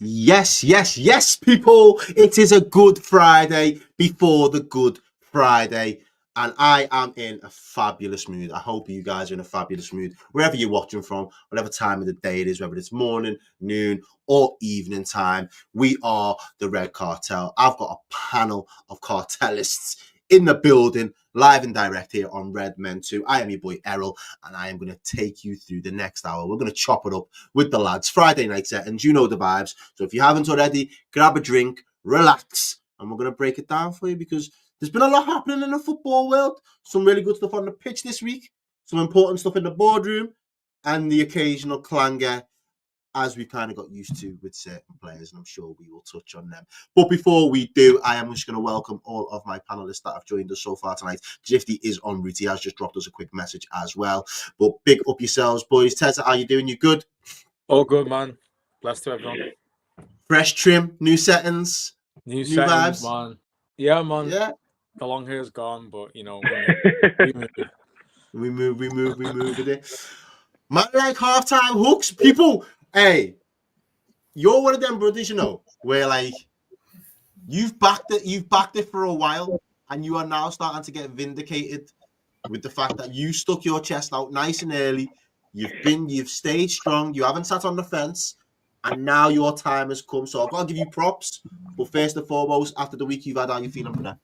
Yes, yes, yes, people. It is a Good Friday before the Good Friday. And I am in a fabulous mood. I hope you guys are in a fabulous mood wherever you're watching from, whatever time of the day it is, whether it's morning, noon, or evening time. We are the Red Cartel. I've got a panel of cartelists in the building, live and direct here on Red Men 2. I am your boy Errol, and I am going to take you through the next hour. We're going to chop it up with the lads. Friday night settings, you know the vibes. So if you haven't already, grab a drink, relax, and we're going to break it down for you because there's been a lot happening in the football world. Some really good stuff on the pitch this week, some important stuff in the boardroom, and the occasional clanger as we kind of got used to with certain players, and I'm sure we will touch on them. But before we do, I am just going to welcome all of my panelists that have joined us so far tonight. Jifty is en route. He has just dropped us a quick message as well. But big up yourselves, boys. Tessa, how you doing? You good? All good, man. Blessed to everyone. Fresh trim, new settings, new settings, vibes. Man. Yeah, man. Yeah. The long hair's gone, but we move. We move with it. Man, like halftime hooks, people. Hey, you're one of them brothers, where like you've backed it for a while, and you are now starting to get vindicated with the fact that you stuck your chest out nice and early. You've stayed strong. You haven't sat on the fence, and now your time has come. So I've got to give you props. But first and foremost, after the week you've had, how you feeling for that?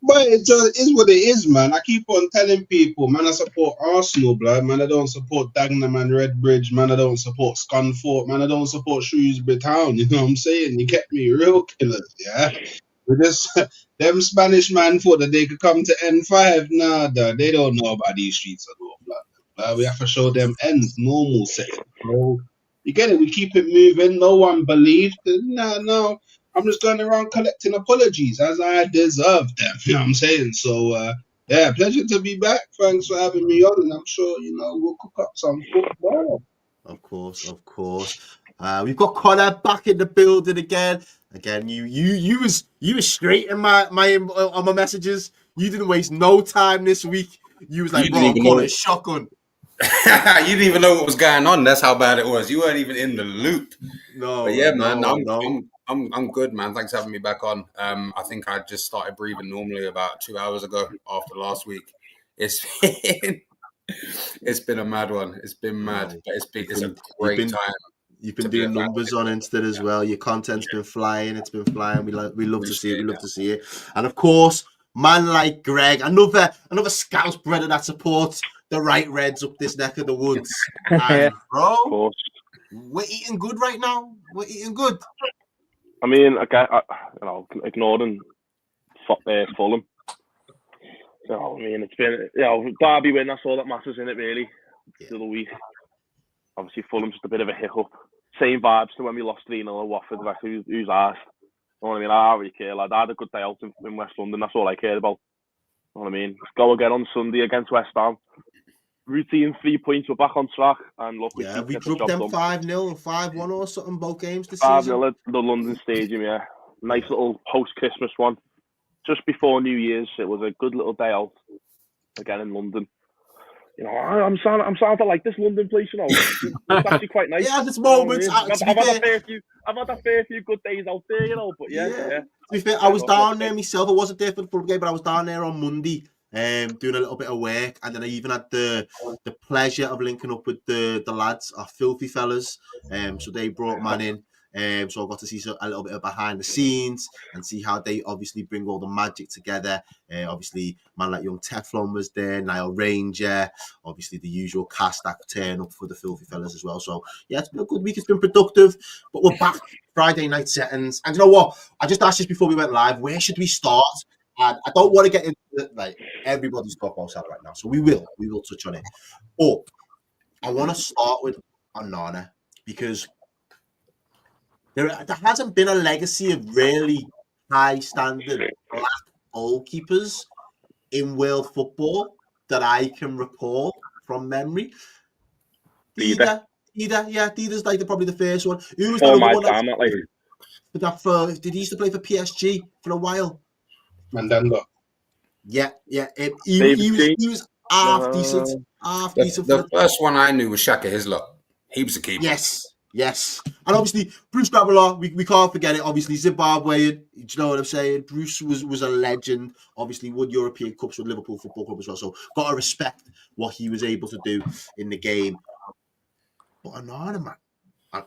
But it just is what it is, man. I keep on telling people, man, I support Arsenal, blood. Man, I don't support Dagenham and Redbridge. Man, I don't support Scunthorpe. Man, I don't support Shrewsbury Town. You know what I'm saying? You kept me real killers, yeah? With this, them Spanish man thought that they could come to N5. Nah, they don't know about these streets at all, blood. We have to show them ends, normal setting. So, you get it? We keep it moving. No one believed. No. I'm just going around collecting apologies as I deserve them. You know what I'm saying? So, yeah, pleasure to be back. Thanks for having me on. And I'm sure, we'll cook up some football. Of course. We've got Connor back in the building again. Again, you was straight in my on my messages. You didn't waste no time this week. You was like, bro, Connor's shotgun. You didn't even know what was going on. That's how bad it was. You weren't even in the loop. No, but yeah, no, man, I'm good, man. Thanks for having me back on. I think I just started breathing normally about 2 hours ago after last week. It's been a mad one. It's been mad, but it's a great time. You've been doing numbers on Insta as well. Your content's been flying. It's been flying. We love to see it. We love to see it. And of course, man like Greg, another Scouse brother that supports the Right Reds up this neck of the woods. And bro, we're eating good right now. We're eating good. I mean, ignoring Fulham. So, I mean, it's been, Derby win, that's all that matters in it, really. The other week. Obviously, Fulham's just a bit of a hiccup. Same vibes to when we lost 3-0 at Watford. Like, who's asked? You know what I mean? I don't really care. Like, I had a good day out in West London. That's all I cared about. You know what I mean? Let's go again on Sunday against West Ham. Routine 3 points. We're back on track. And look, we dropped them 5-0 and 5-1 or something both games this season. 5-0 at the London Stadium, yeah. Nice little post-Christmas one. Just before New Year's, it was a good little day out again in London. You know, I'm starting to like this London place. You know, it's actually quite nice. Yeah, there's moments. I've had a fair few good days out there. You know, but yeah. To be fair, I was down there myself. I wasn't there for the full game, but I was down there on Monday, doing a little bit of work, and then I even had the pleasure of linking up with the lads, our filthy fellas. So they brought man in. So I got to see a little bit of behind the scenes and see how they obviously bring all the magic together. Obviously, man like Young Teflon was there, Niall Ranger, obviously the usual cast that turn up for the filthy fellas as well. So yeah, it's been a good week. It's been productive, but we're back Friday night settings. And you know what? I just asked this before we went live. Where should we start? And I don't want to get into it, like everybody's talking about Salah right now, so we will touch on it. But I want to start with Onana because there hasn't been a legacy of really high standard black goalkeepers in world football that I can recall from memory. Dida, Dida's like probably the first one. Who was the other one? Did he used to play for PSG for a while? Mandanda. Yeah. He was half decent. The first one I knew was Shaka Hislop. He was a keeper. Yes. Yes. And obviously, Bruce Grobbelaar, we can't forget it. Obviously, Zimbabwean, do you know what I'm saying? Bruce was a legend. Obviously, won European Cups with Liverpool Football Club as well. So, got to respect what he was able to do in the game. But Onana, man.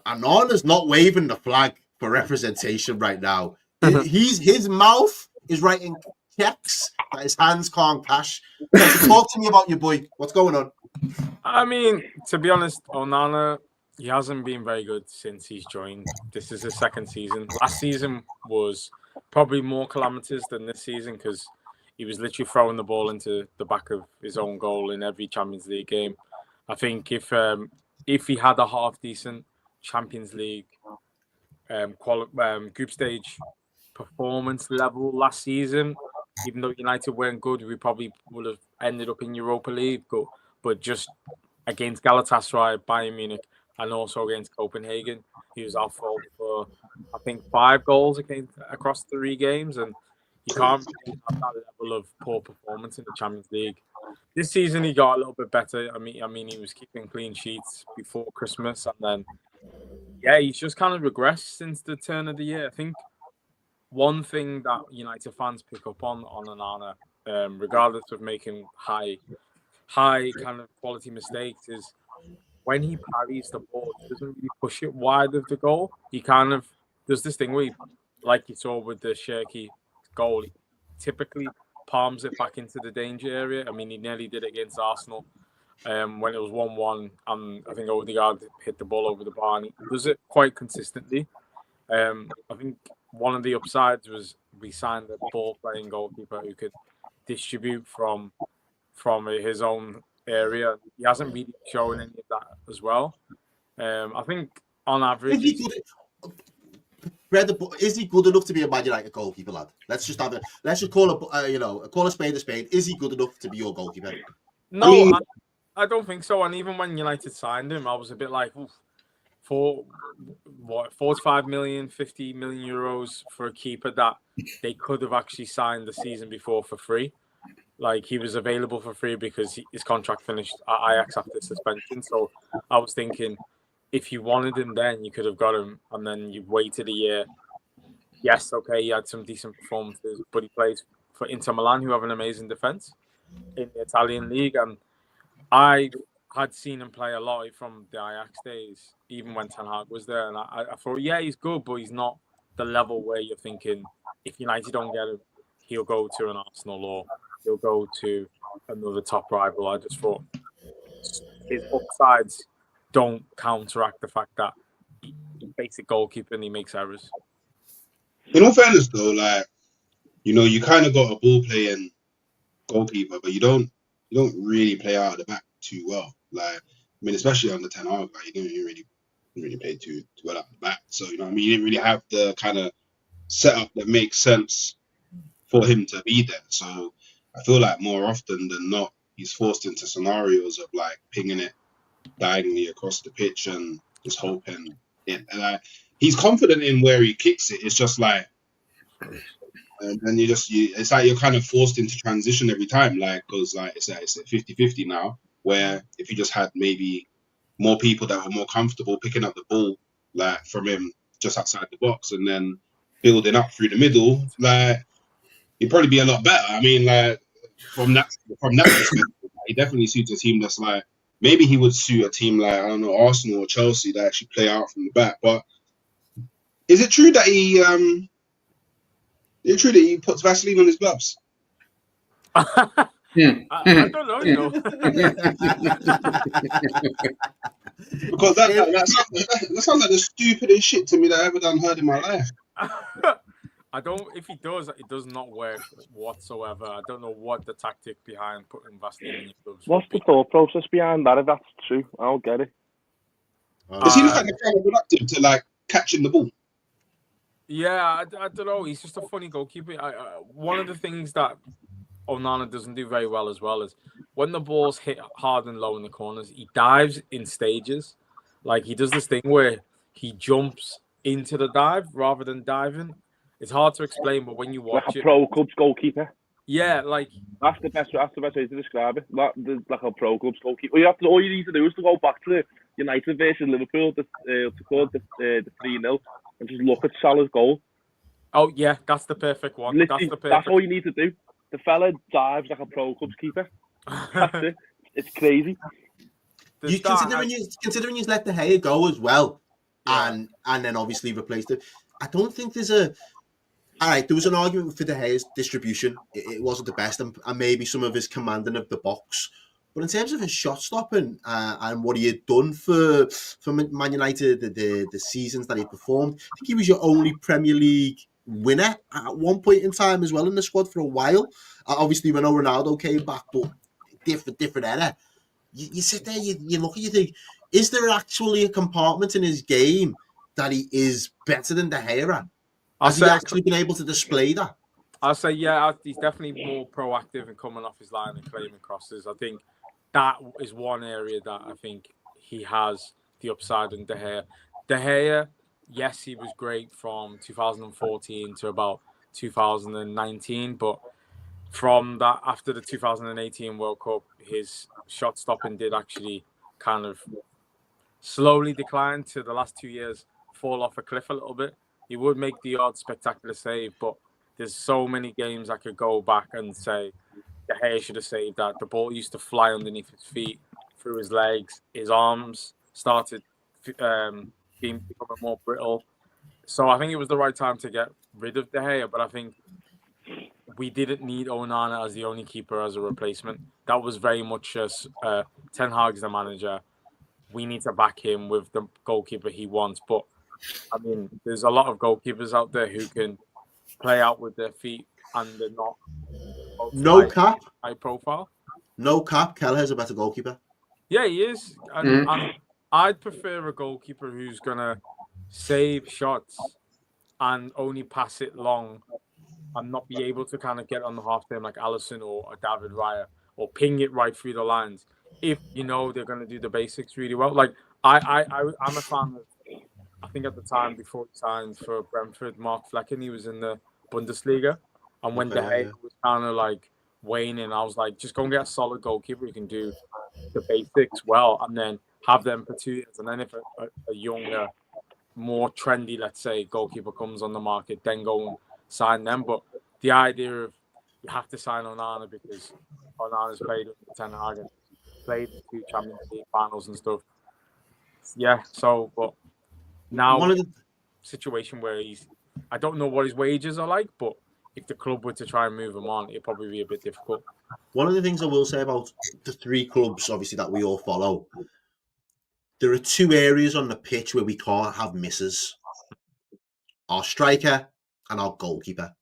Onana's not waving the flag for representation right now. His mouth is writing checks that his hands can't cash. So talk to me about your boy. What's going on? I mean, to be honest, Onana, he hasn't been very good since he's joined. This is his second season. Last season was probably more calamitous than this season because he was literally throwing the ball into the back of his own goal in every Champions League game. I think if he had a half decent Champions League group stage performance level last season, even though United weren't good, we probably would have ended up in Europa League. But just against Galatasaray, Bayern Munich, and also against Copenhagen, he was our fault for, I think, 5 goals across 3 games, and you can't really have that level of poor performance in the Champions League. This season, he got a little bit better. I mean, he was keeping clean sheets before Christmas, and then, yeah, he's just kind of regressed since the turn of the year. I think one thing that United fans pick up on Onana, regardless of making high kind of quality mistakes, is when he parries the ball, he doesn't really push it wide of the goal. He kind of does this thing where he, like you saw with the Shirky goal, he typically palms it back into the danger area. I mean, he nearly did it against Arsenal when it was 1-1, and I think Odegaard hit the ball over the bar, and he does it quite consistently. I think one of the upsides was we signed a ball-playing goalkeeper who could distribute from his own area. He hasn't really shown any of that as well. I think on average, is he good enough to be a Man United goalkeeper, lad? Let's just call a spade a spade. Is he good enough to be your goalkeeper? No, I don't think so. And even when United signed him, I was a bit like, for what, 45 million, 50 million euros for a keeper that they could have actually signed the season before for free. Like, he was available for free because his contract finished at Ajax after suspension. So I was thinking, if you wanted him then, you could have got him, and then you waited a year. Yes, okay, he had some decent performances, but he plays for Inter Milan, who have an amazing defence in the Italian league. And I had seen him play a lot from the Ajax days, even when Ten Hag was there. And I thought, yeah, he's good, but he's not the level where you're thinking, if United don't get him, he'll go to an Arsenal or he'll go to another top rival. I just thought his upsides don't counteract the fact that he's basic goalkeeper and he makes errors. In all fairness, though, like, you kind of got a ball playing goalkeeper, but you don't really play out of the back too well. Like, I mean, especially under Ten Hag, like, you didn't really play too well out the back. So, you didn't really have the kind of setup that makes sense for him to be there. So I feel like more often than not, he's forced into scenarios of like pinging it diagonally across the pitch and just hoping it. And he's confident in where he kicks it. It's just like, and then it's like you're kind of forced into transition every time, like, because like it's at 50-50 now, where if you just had maybe more people that were more comfortable picking up the ball like from him just outside the box and then building up through the middle, like, he'd probably be a lot better. I mean, like, from that perspective, he definitely suits a team that's like, maybe he would suit a team like, I don't know, Arsenal or Chelsea that actually play out from the back. But is it true that he puts Vaseline on his gloves? I don't know, Because that sounds like the stupidest shit to me that I've ever heard in my life. I don't. If he does, it does not work whatsoever. I don't know what the tactic behind putting Vaseline in your gloves. What's the thought process behind that? If that's true, I don't get it. Does he look like a counterproductive to like catching the ball? Yeah, I don't know. He's just a funny goalkeeper. One of the things that Onana doesn't do very well as well is when the ball's hit hard and low in the corners, he dives in stages. Like, he does this thing where he jumps into the dive rather than diving. It's hard to explain, but when you watch like a pro club's goalkeeper. Yeah, like that's the best way to describe it. Like a pro club's goalkeeper. All you need to do is to go back to United versus Liverpool, the 3-0, and just look at Salah's goal. Oh yeah, that's the perfect one. Literally, that's all you need to do. The fella dives like a pro clubs keeper. That's it. It's crazy. Considering you let De Gea go as well, and then obviously replaced it. I don't think there's a. All right, there was an argument for De Gea's distribution. It wasn't the best, and maybe some of his commanding of the box. But in terms of his shot stopping and what he had done for Man United, the seasons that he performed, I think he was your only Premier League winner at one point in time as well in the squad for a while. Obviously, when Ronaldo came back, but different era. You sit there, you look at, you think, is there actually a compartment in his game that he is better than De Gea? Has he actually been able to display that? I'll say, yeah, he's definitely more proactive in coming off his line and claiming crosses. I think that is one area that I think he has the upside in De Gea. De Gea, yes, he was great from 2014 to about 2019, but from that, after the 2018 World Cup, his shot stopping did actually kind of slowly decline to the last 2 years, fall off a cliff a little bit. He would make the odd spectacular save, but there's so many games I could go back and say De Gea should have saved that. The ball used to fly underneath his feet, through his legs, his arms started becoming more brittle. So I think it was the right time to get rid of De Gea, but I think we didn't need Onana as the only keeper as a replacement. That was very much as Ten Hag's the manager. We need to back him with the goalkeeper he wants. But I mean, there's a lot of goalkeepers out there who can play out with their feet and they're not high profile. No cap. Kelleher's a better goalkeeper. Yeah, he is. And I'd prefer a goalkeeper who's gonna save shots and only pass it long and not be able to kind of get on the half time like Alisson or David Raya or ping it right through the lines. If you know they're going to do the basics really well. Like I'm a fan of, I think at the time before he signed for Brentford, Mark Flecken, he was in the Bundesliga. And when De Gea was kind of like waning, I was like, just go and get a solid goalkeeper who can do the basics well and then have them for 2 years. And then if a younger, more trendy, let's say, goalkeeper comes on the market, then go and sign them. But the idea of you have to sign Onana because Onana's played with Ten Hag and played the 2 Champions League finals and stuff. Yeah, so, but now one of the situation where I don't know what his wages are like, but if the club were to try and move him on, it'd probably be a bit difficult. One of the things I will say about the 3 clubs, obviously, that we all follow, there are 2 areas on the pitch where we can't have misses. Our striker and our goalkeeper.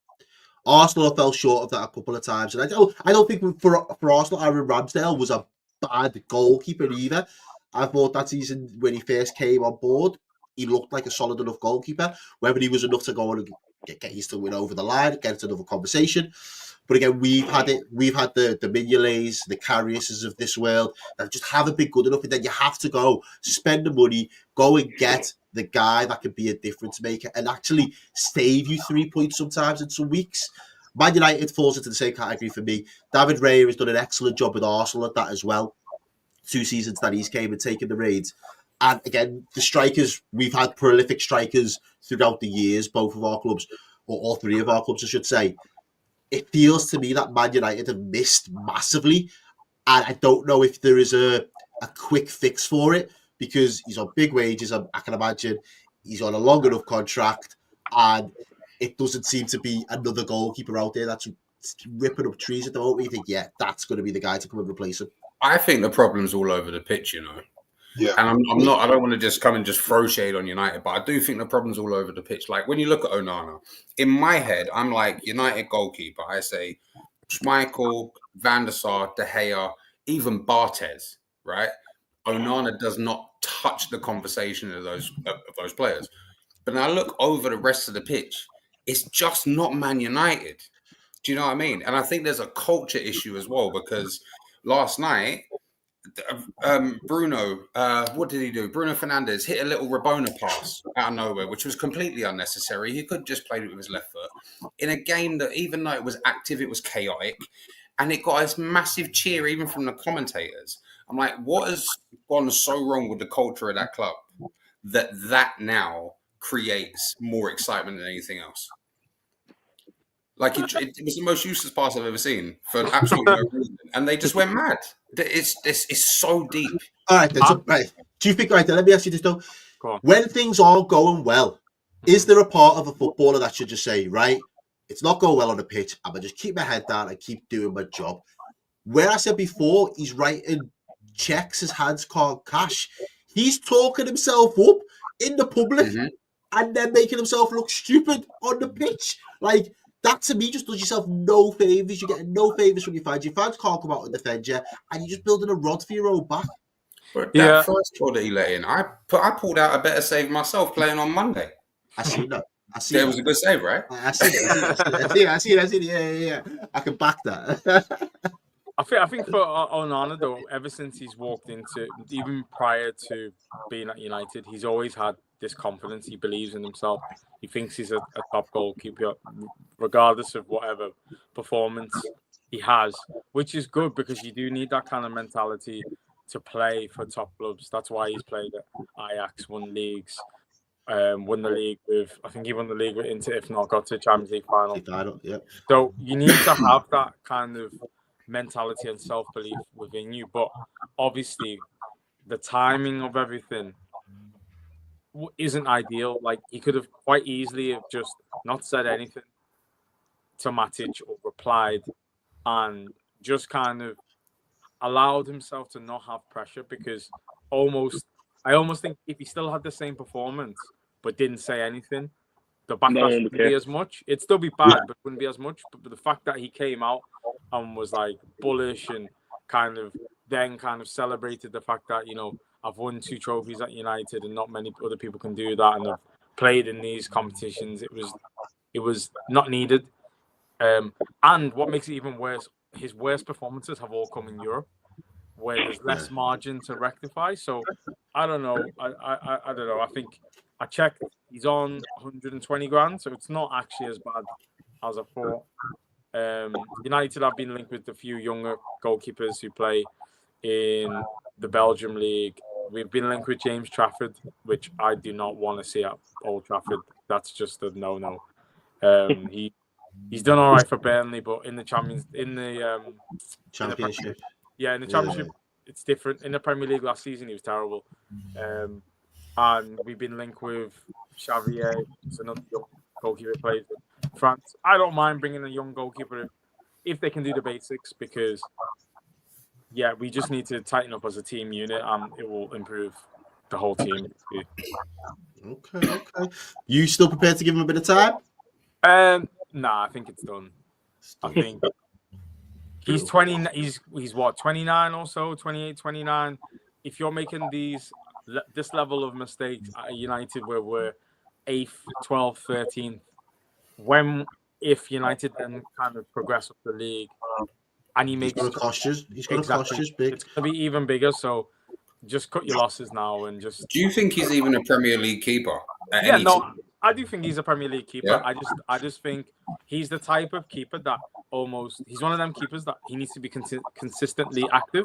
Arsenal fell short of that a couple of times. And I don't think for Arsenal, Aaron Ramsdale was a bad goalkeeper either. I thought that season when he first came on board, he looked like a solid enough goalkeeper. Whether he was enough to go on and get used to win over the line, get into another conversation. But again, we've had the Mignoles, the Kariuses of this world that just haven't been good enough. And then you have to go spend the money, go and get the guy that can be a difference maker and actually save you 3 points sometimes in some weeks. Man United falls into the same category for me. David Raya has done an excellent job with Arsenal at that as well. 2 seasons that he's came and taken the reins. And again, the strikers, we've had prolific strikers throughout the years, both of our clubs, or all 3 of our clubs, I should say. It feels to me that Man United have missed massively. And I don't know if there is a quick fix for it because he's on big wages. I can imagine he's on a long enough contract and it doesn't seem to be another goalkeeper out there that's ripping up trees at the moment. You think, yeah, that's going to be the guy to come and replace him. I think the problem's all over the pitch, you know. Yeah. And I'm not, I don't want to just come and just throw shade on United, but I do think the problem's all over the pitch. Like when you look at Onana, in my head, I'm like United goalkeeper. I say Schmeichel, Van der Sar, De Gea, even Barthez, right? Onana does not touch the conversation of those players. But now I look over the rest of the pitch, it's just not Man United. Do you know what I mean? And I think there's a culture issue as well because last night, Bruno, what did he do? Bruno Fernandes hit a little Rabona pass out of nowhere, which was completely unnecessary. He could just play it with his left foot in a game that, even though it was active, it was chaotic, and it got this massive cheer even from the commentators. I'm like, what has gone so wrong with the culture of that club that now creates more excitement than anything else? Like it was the most useless pass I've ever seen for absolutely no reason, and they just went mad. It's so deep. All right, then. So, right, do you think? Right, then, let me ask you this though: Go on. when things are going well, is there a part of a footballer that should just say, right, it's not going well on the pitch, I'm gonna just keep my head down and keep doing my job? Where I said before, he's writing checks his hands can't cash. He's talking himself up in the public and then making himself look stupid on the pitch. Like, that to me just does yourself no favours. You're getting no favours from your fans. Your fans can't come out and defend you, and you're just building a rod for your own back. But that first goal that he let in, I pulled out a better save myself playing on Monday. I see that. It was a good save, right? I see it. Yeah. I can back that. I think for Onana though, ever since he's walked into, even prior to being at United, he's always had this confidence. He believes in himself. He thinks he's a top goalkeeper, regardless of whatever performance he has, which is good because you do need that kind of mentality to play for top clubs. That's why he's played at Ajax, won leagues, won the league with, I think he won the league with Inter, if not got to the Champions League final. Yep. So you need to have that kind of mentality and self-belief within you, but obviously the timing of everything isn't ideal. Like, he could have quite easily have just not said anything to Matic or replied and just kind of allowed himself to not have pressure, because I almost think if he still had the same performance but didn't say anything, the backlash wouldn't be as much. It'd still be bad, but it wouldn't be as much. But the fact that he came out and was like bullish and kind of celebrated the fact that, you know, I've won 2 trophies at United and not many other people can do that, and I've played in these competitions. It was not needed. And what makes it even worse, his worst performances have all come in Europe, where there's less margin to rectify. So I don't know. I don't know. I think I checked. He's on 120 grand, so it's not actually as bad as I thought. United have been linked with a few younger goalkeepers who play in the Belgium league. We've been linked with James Trafford, which I do not want to see at Old Trafford. That's just a no-no. He's done all right for Burnley, but in the Championship, in the Championship, it's different. In the Premier League last season, he was terrible. And we've been linked with Xavier, who's another young goalkeeper who plays in France. I don't mind bringing a young goalkeeper if they can do the basics, because we just need to tighten up as a team unit, and it will improve the whole team. Okay. You still prepared to give him a bit of time? Nah, I think it's done. I think he's 20. He's what, 29 or so, 28, 29. If you're making this level of mistakes at United, where we're 8th, 12th, 13th, if United then kind of progress up the league, and he makes, he's going to cost you. He's going to cost you big. It's going to be even bigger. So just cut your losses now and just. Do you think he's even a Premier League keeper? I do think he's a Premier League keeper. Yeah. I just think he's the type of keeper that he's one of them keepers that he needs to be consistently active,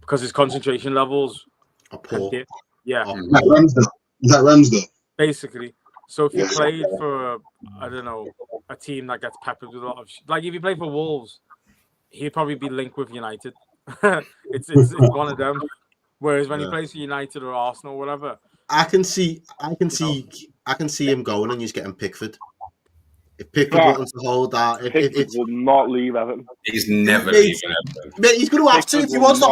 because his concentration levels are poor. Yeah. Is that Ramsdale? Basically. So if you played for, a team that gets peppered with a lot of like if you play for Wolves, he'd probably be linked with United. it's one of them. Whereas when he plays for United or Arsenal or whatever, I can see him going and he's getting Pickford. If Pickford wants to hold that, Pickford will not leave Everton. He's never leaving Everton. He's going to have to. If he wants to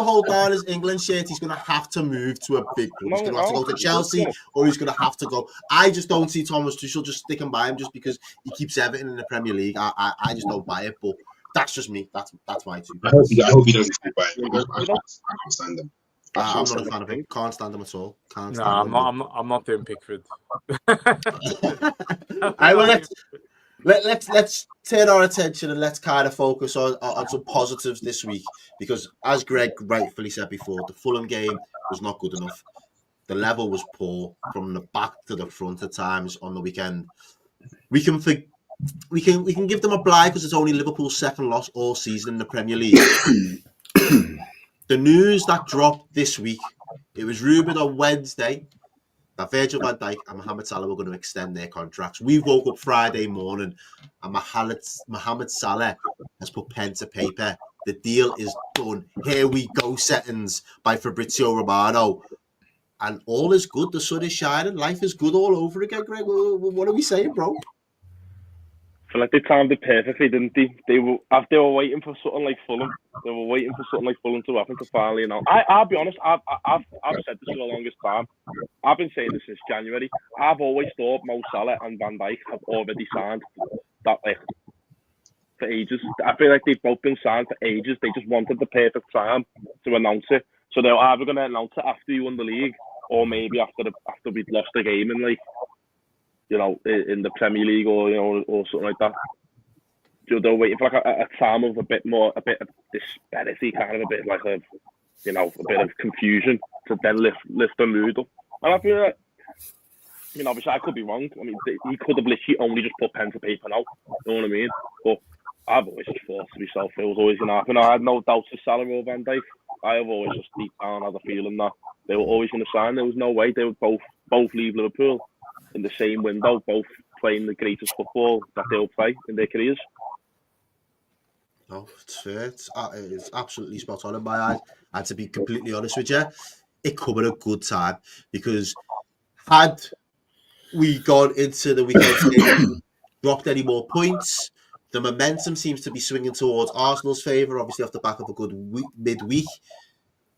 hold down, his England shirt, he's going to have to move to a big club. He's going to have to go to Chelsea, or he's going to have to go. I just don't see Thomas Tuchel just sticking by him just because he keeps Everton in the Premier League. I just don't buy it. But that's just me. That's my two. I hope he doesn't stick by him. I can't stand him. I'm not a fan of him. Can't stand him at all. I'm not doing Pickford. Let's turn our attention and let's kind of focus on some positives this week, because as Greg rightfully said before, the Fulham game was not good enough. The level was poor from the back to the front at times on the weekend. We can give them a blight because it's only Liverpool's second loss all season in the Premier League. the news that dropped this week, it was rumoured on Wednesday that Virgil van Dijk and Mohamed Salah were going to extend their contracts. We woke up Friday morning and Mohamed Salah has put pen to paper. The deal is done. Here we go, settings by Fabrizio Romano. And all is good. The sun is shining. Life is good all over again, Greg. What are we saying, bro? I feel like they timed it perfectly, didn't they? They were waiting for something like Fulham. They were waiting for something like Fulham to happen to finally announce. I'll be honest. I've said this for the longest time. I've been saying this since January. I've always thought Mo Salah and Van Dijk have already signed that for ages. I feel like they've both been signed for ages. They just wanted the perfect time to announce it. So they're either going to announce it after you won the league, or maybe after we'd lost the game in in the Premier League or or something like that. So they're waiting for like a time of a bit of disparity, kind of a bit like a bit of confusion to then lift the mood up. And I feel like, obviously I could be wrong. I mean, he could have literally only just put pen to paper now. You know what I mean? But I've always just thought to myself it was always going to happen. I had no doubts of Salah or Van Dijk. I have always just deep down had a feeling that they were always going to sign. There was no way they would both leave Liverpool in the same window, both playing the greatest football that they'll play in their careers. No, it's fair. It's absolutely spot on in my eyes. And to be completely honest with you, it come at a good time, because had we gone into the weekend dropped any more points, the momentum seems to be swinging towards Arsenal's favour, obviously off the back of a good midweek.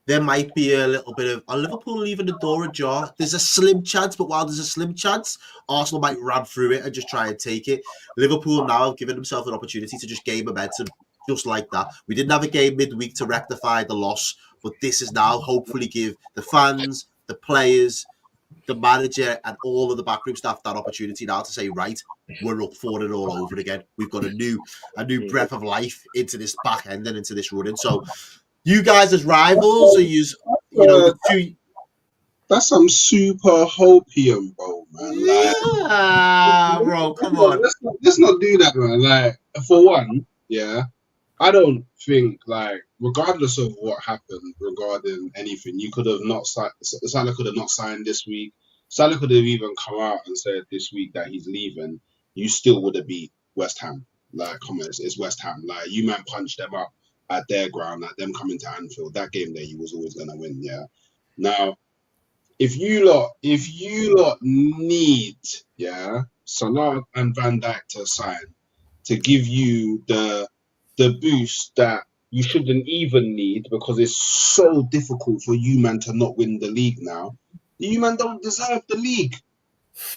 There might be a little bit of Liverpool leaving the door ajar. There's a slim chance, but while there's a slim chance, Arsenal might ram through it and just try and take it. Liverpool now have given themselves an opportunity to just gain momentum just like that. We didn't have a game midweek to rectify the loss, but this is now hopefully give the fans, the players, the manager, and all of the backroom staff that opportunity now to say, right, we're up for it all over again. We've got a new breath of life into this back end and into this running. So you guys as rivals, or the two... That's some super hopium, bro, man. Like, bro, come on. Let's not do that, man. Like, for one, yeah, I don't think, like, regardless of what happened regarding anything, you could have not signed. Salah could have not signed this week. Salah could have even come out and said this week that he's leaving. You still would have beat West Ham. Like, come on, it's West Ham. Like, you man punched them up at their ground, like them coming to Anfield. That game there, you was always gonna win. Yeah. Now, if you lot need, yeah, Salah and Van Dijk to sign to give you the boost that you shouldn't even need, because it's so difficult for you man to not win the league now. You man don't deserve the league.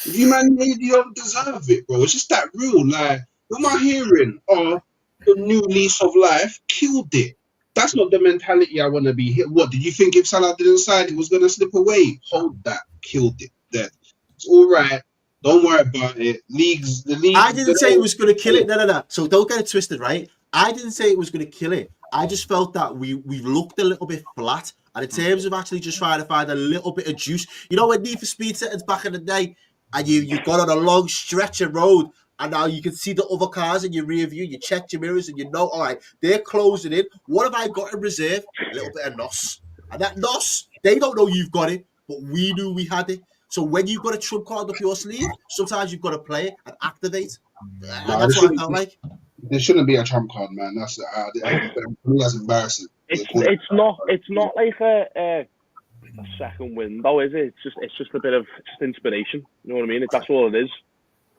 If you man you don't deserve it, bro. It's just that real. Like, what am I hearing? Oh, the new lease of life killed it. That's not the mentality I want to be here. What did you think? If Salah didn't sign, it was going to slip away? Hold that. Killed it. Dead. It's all right. Don't worry about it. The league. I didn't say it was going to kill it. No. So don't get it twisted, right? I didn't say it was going to kill it. I just felt that we looked a little bit flat. And in terms of actually just trying to find a little bit of juice, when Need for Speed settings back in the day, and you got on a long stretch of road, and now you can see the other cars in your rear view, you check your mirrors, and all right, they're closing in. What have I got in reserve? A little bit of NOS. And that NOS, they don't know you've got it, but we knew we had it. So when you've got a trump card up your sleeve, sometimes you've got to play it and activate. And that's what I felt like. There shouldn't be a trump card, man. That's embarrassing. It's not like a second window, is it? It's just a bit of inspiration. You know what I mean? That's all it is.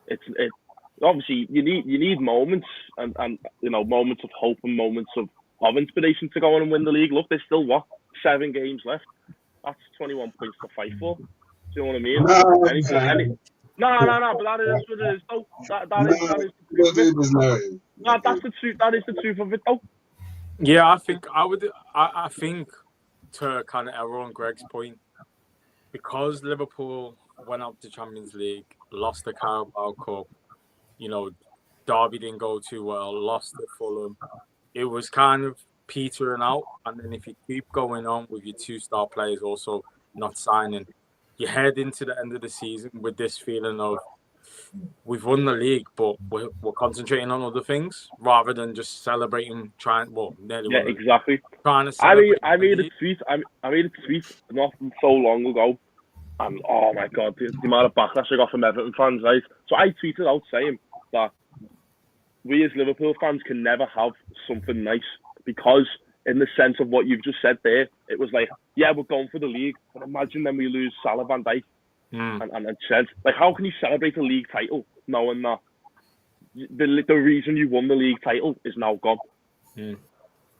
It's obviously you need moments and moments of hope and moments of inspiration to go on and win the league. Look, there's still 7 games left. That's 21 points to fight for. Do you know what I mean? No, but that is what it is, though. That is the truth of it. No, that's the truth. That is the truth of it, though. Yeah, I think to kind of Errol and Greg's point, because Liverpool went up to Champions League, lost the Carabao Cup, Derby didn't go too well, lost to Fulham. It was kind of petering out, and then if you keep going on with your 2-star players also not signing, you head into the end of the season with this feeling of we've won the league, but we're concentrating on other things rather than just celebrating. Exactly. Trying to celebrate. I made a tweet. I made a tweet not so long ago, and oh my god, the amount of backlash I got from Everton fans, right? So I tweeted out saying that we as Liverpool fans can never have something nice because, in the sense of what you've just said there, it was like, yeah, we're going for the league, but imagine then we lose Salah, Van Dijk, and Trent. Like, how can you celebrate a league title knowing that the reason you won the league title is now gone? You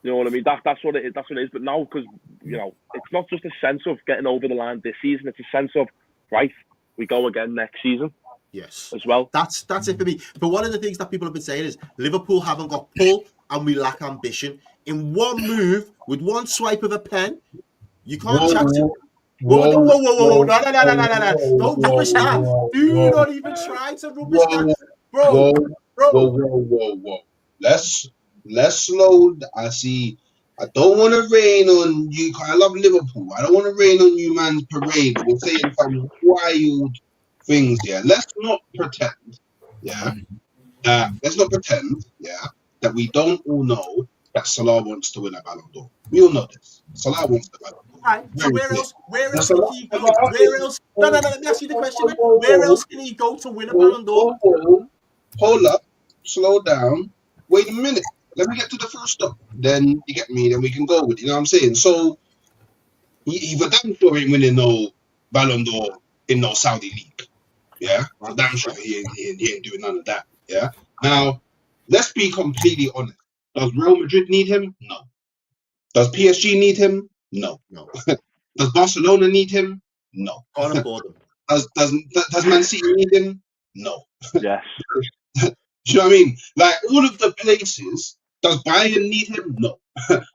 know what I mean? That's what it is. That's what it is. But now, because it's not just a sense of getting over the line this season. It's a sense of, right, we go again next season. Yes, as well. That's it for me. But one of the things that people have been saying is Liverpool haven't got pull and we lack ambition. In one move, with one swipe of a pen, you can't chat to. Whoa! No! Don't rubbish that. Do not even try to rubbish that, bro. Whoa. Let's slow. I don't want to rain on you. I love Liverpool. I don't want to rain on you, man's parade. We're saying some wild things. Yeah. Let's not pretend. Yeah. Let's not pretend. Yeah. That we don't all know that Salah wants to win a Ballon d'Or. We all know this. Salah wants the Ballon d'Or. Right, so where else can he go? Where else? No, let me ask you the question. Where else can he go to win a Ballon d'Or? Hold up, slow down, wait a minute. Let me get to the first stop. Then you get me, then we can go with it. You know what I'm saying? So he for damn sure ain't winning no Ballon d'Or in no Saudi league. Yeah? For damn sure he ain't doing none of that. Yeah. Now, let's be completely honest. Does Real Madrid need him? No. Does PSG need him? No. Does Barcelona need him? No. Can't afford him. Does Man City need him? No. Yes. Do you know what I mean? Like, all of the places, does Bayern need him? No.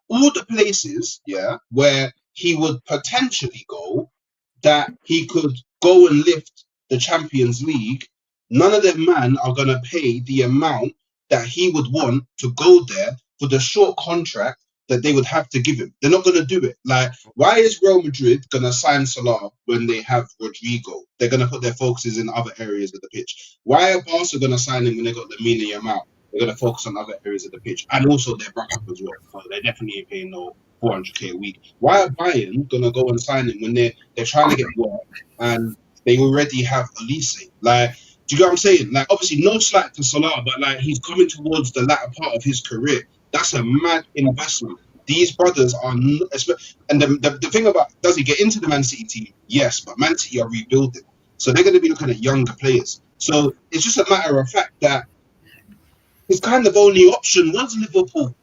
All the places, yeah, where he would potentially go, that he could go and lift the Champions League, none of them man are going to pay the amount that he would want to go there for the short contract that they would have to give him. They're not going to do it. Like, why is Real Madrid going to sign Salah when they have Rodrigo? They're going to put their focuses in other areas of the pitch. Why are Barca going to sign him when they got the Lamine Yamal? They're going to focus on other areas of the pitch. And also their backup as well. So they definitely ain't paying no 400k a week. Why are Bayern going to go and sign him when they're trying to get work and they already have Elise? Like, do you get what I'm saying? Like, obviously, no slack to Salah, but like, he's coming towards the latter part of his career. That's a mad investment. These brothers are, and the thing about, does he get into the Man City team? Yes, but Man City are rebuilding, so they're going to be looking at younger players. So it's just a matter of fact that his kind of only option was Liverpool.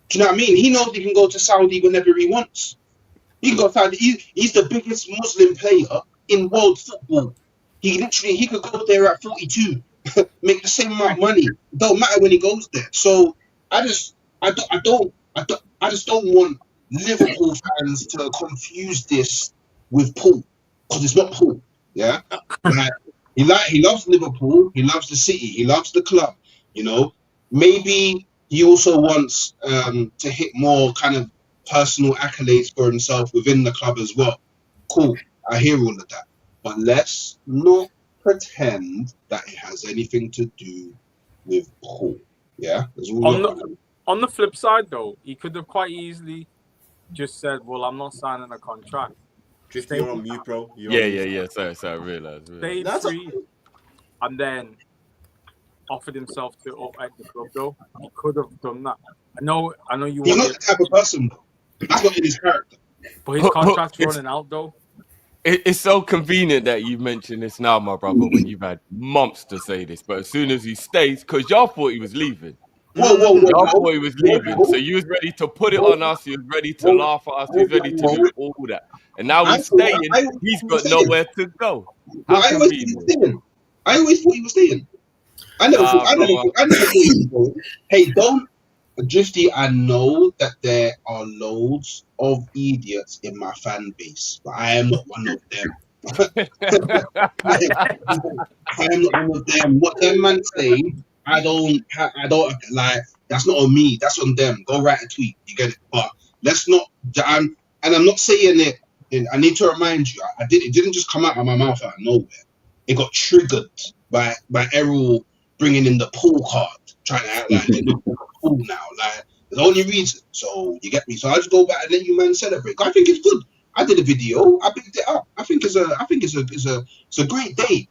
Do you know what I mean? He knows he can go to Saudi whenever he wants. He can go to Saudi. He's the biggest Muslim player in world football. He could go there at 42, make the same amount of money. It don't matter when he goes there. So I just don't want Liverpool fans to confuse this with Paul, because it's not Paul. Yeah, like, he loves Liverpool, he loves the city, he loves the club. You know, maybe he also wants to hit more kind of personal accolades for himself within the club as well. Cool, I hear all of that, but let's not pretend that it has anything to do with Paul. Yeah, on the flip side, though, he could have quite easily just said, "Well, I'm not signing a contract." Just you're on mute, bro. Yeah. Sorry, I realised. Stayed free, and then offered himself to up at the club, though. He could have done that. I know you. He's not the type of person, though. That's not in his character. But his contract's running out, though. It's so convenient that you mention this now, my brother, when you've had months to say this. But as soon as he stays, because y'all thought he was leaving. Y'all thought he was leaving. So you was ready to put it on us. You was ready to laugh at us. You was ready to do all that. And now he's staying. He's got nowhere to go. I always thought he was staying. I never thought he was going. Hey, don't, Drifty, I know that there are loads of idiots in my fan base, but I am not one of them. I am not one of them. What them man say, I don't like. That's not on me. That's on them. Go write a tweet. You get it. But let's not. I'm not saying it. I need to remind you. It didn't just come out of my mouth out of nowhere. It got triggered by Errol bringing in the pool card, trying to act like Liverpool pool now. Like, there's the only reason. So you get me. So I just go back and let you man celebrate. I think it's good. I did a video. I picked it up. I think it's a great day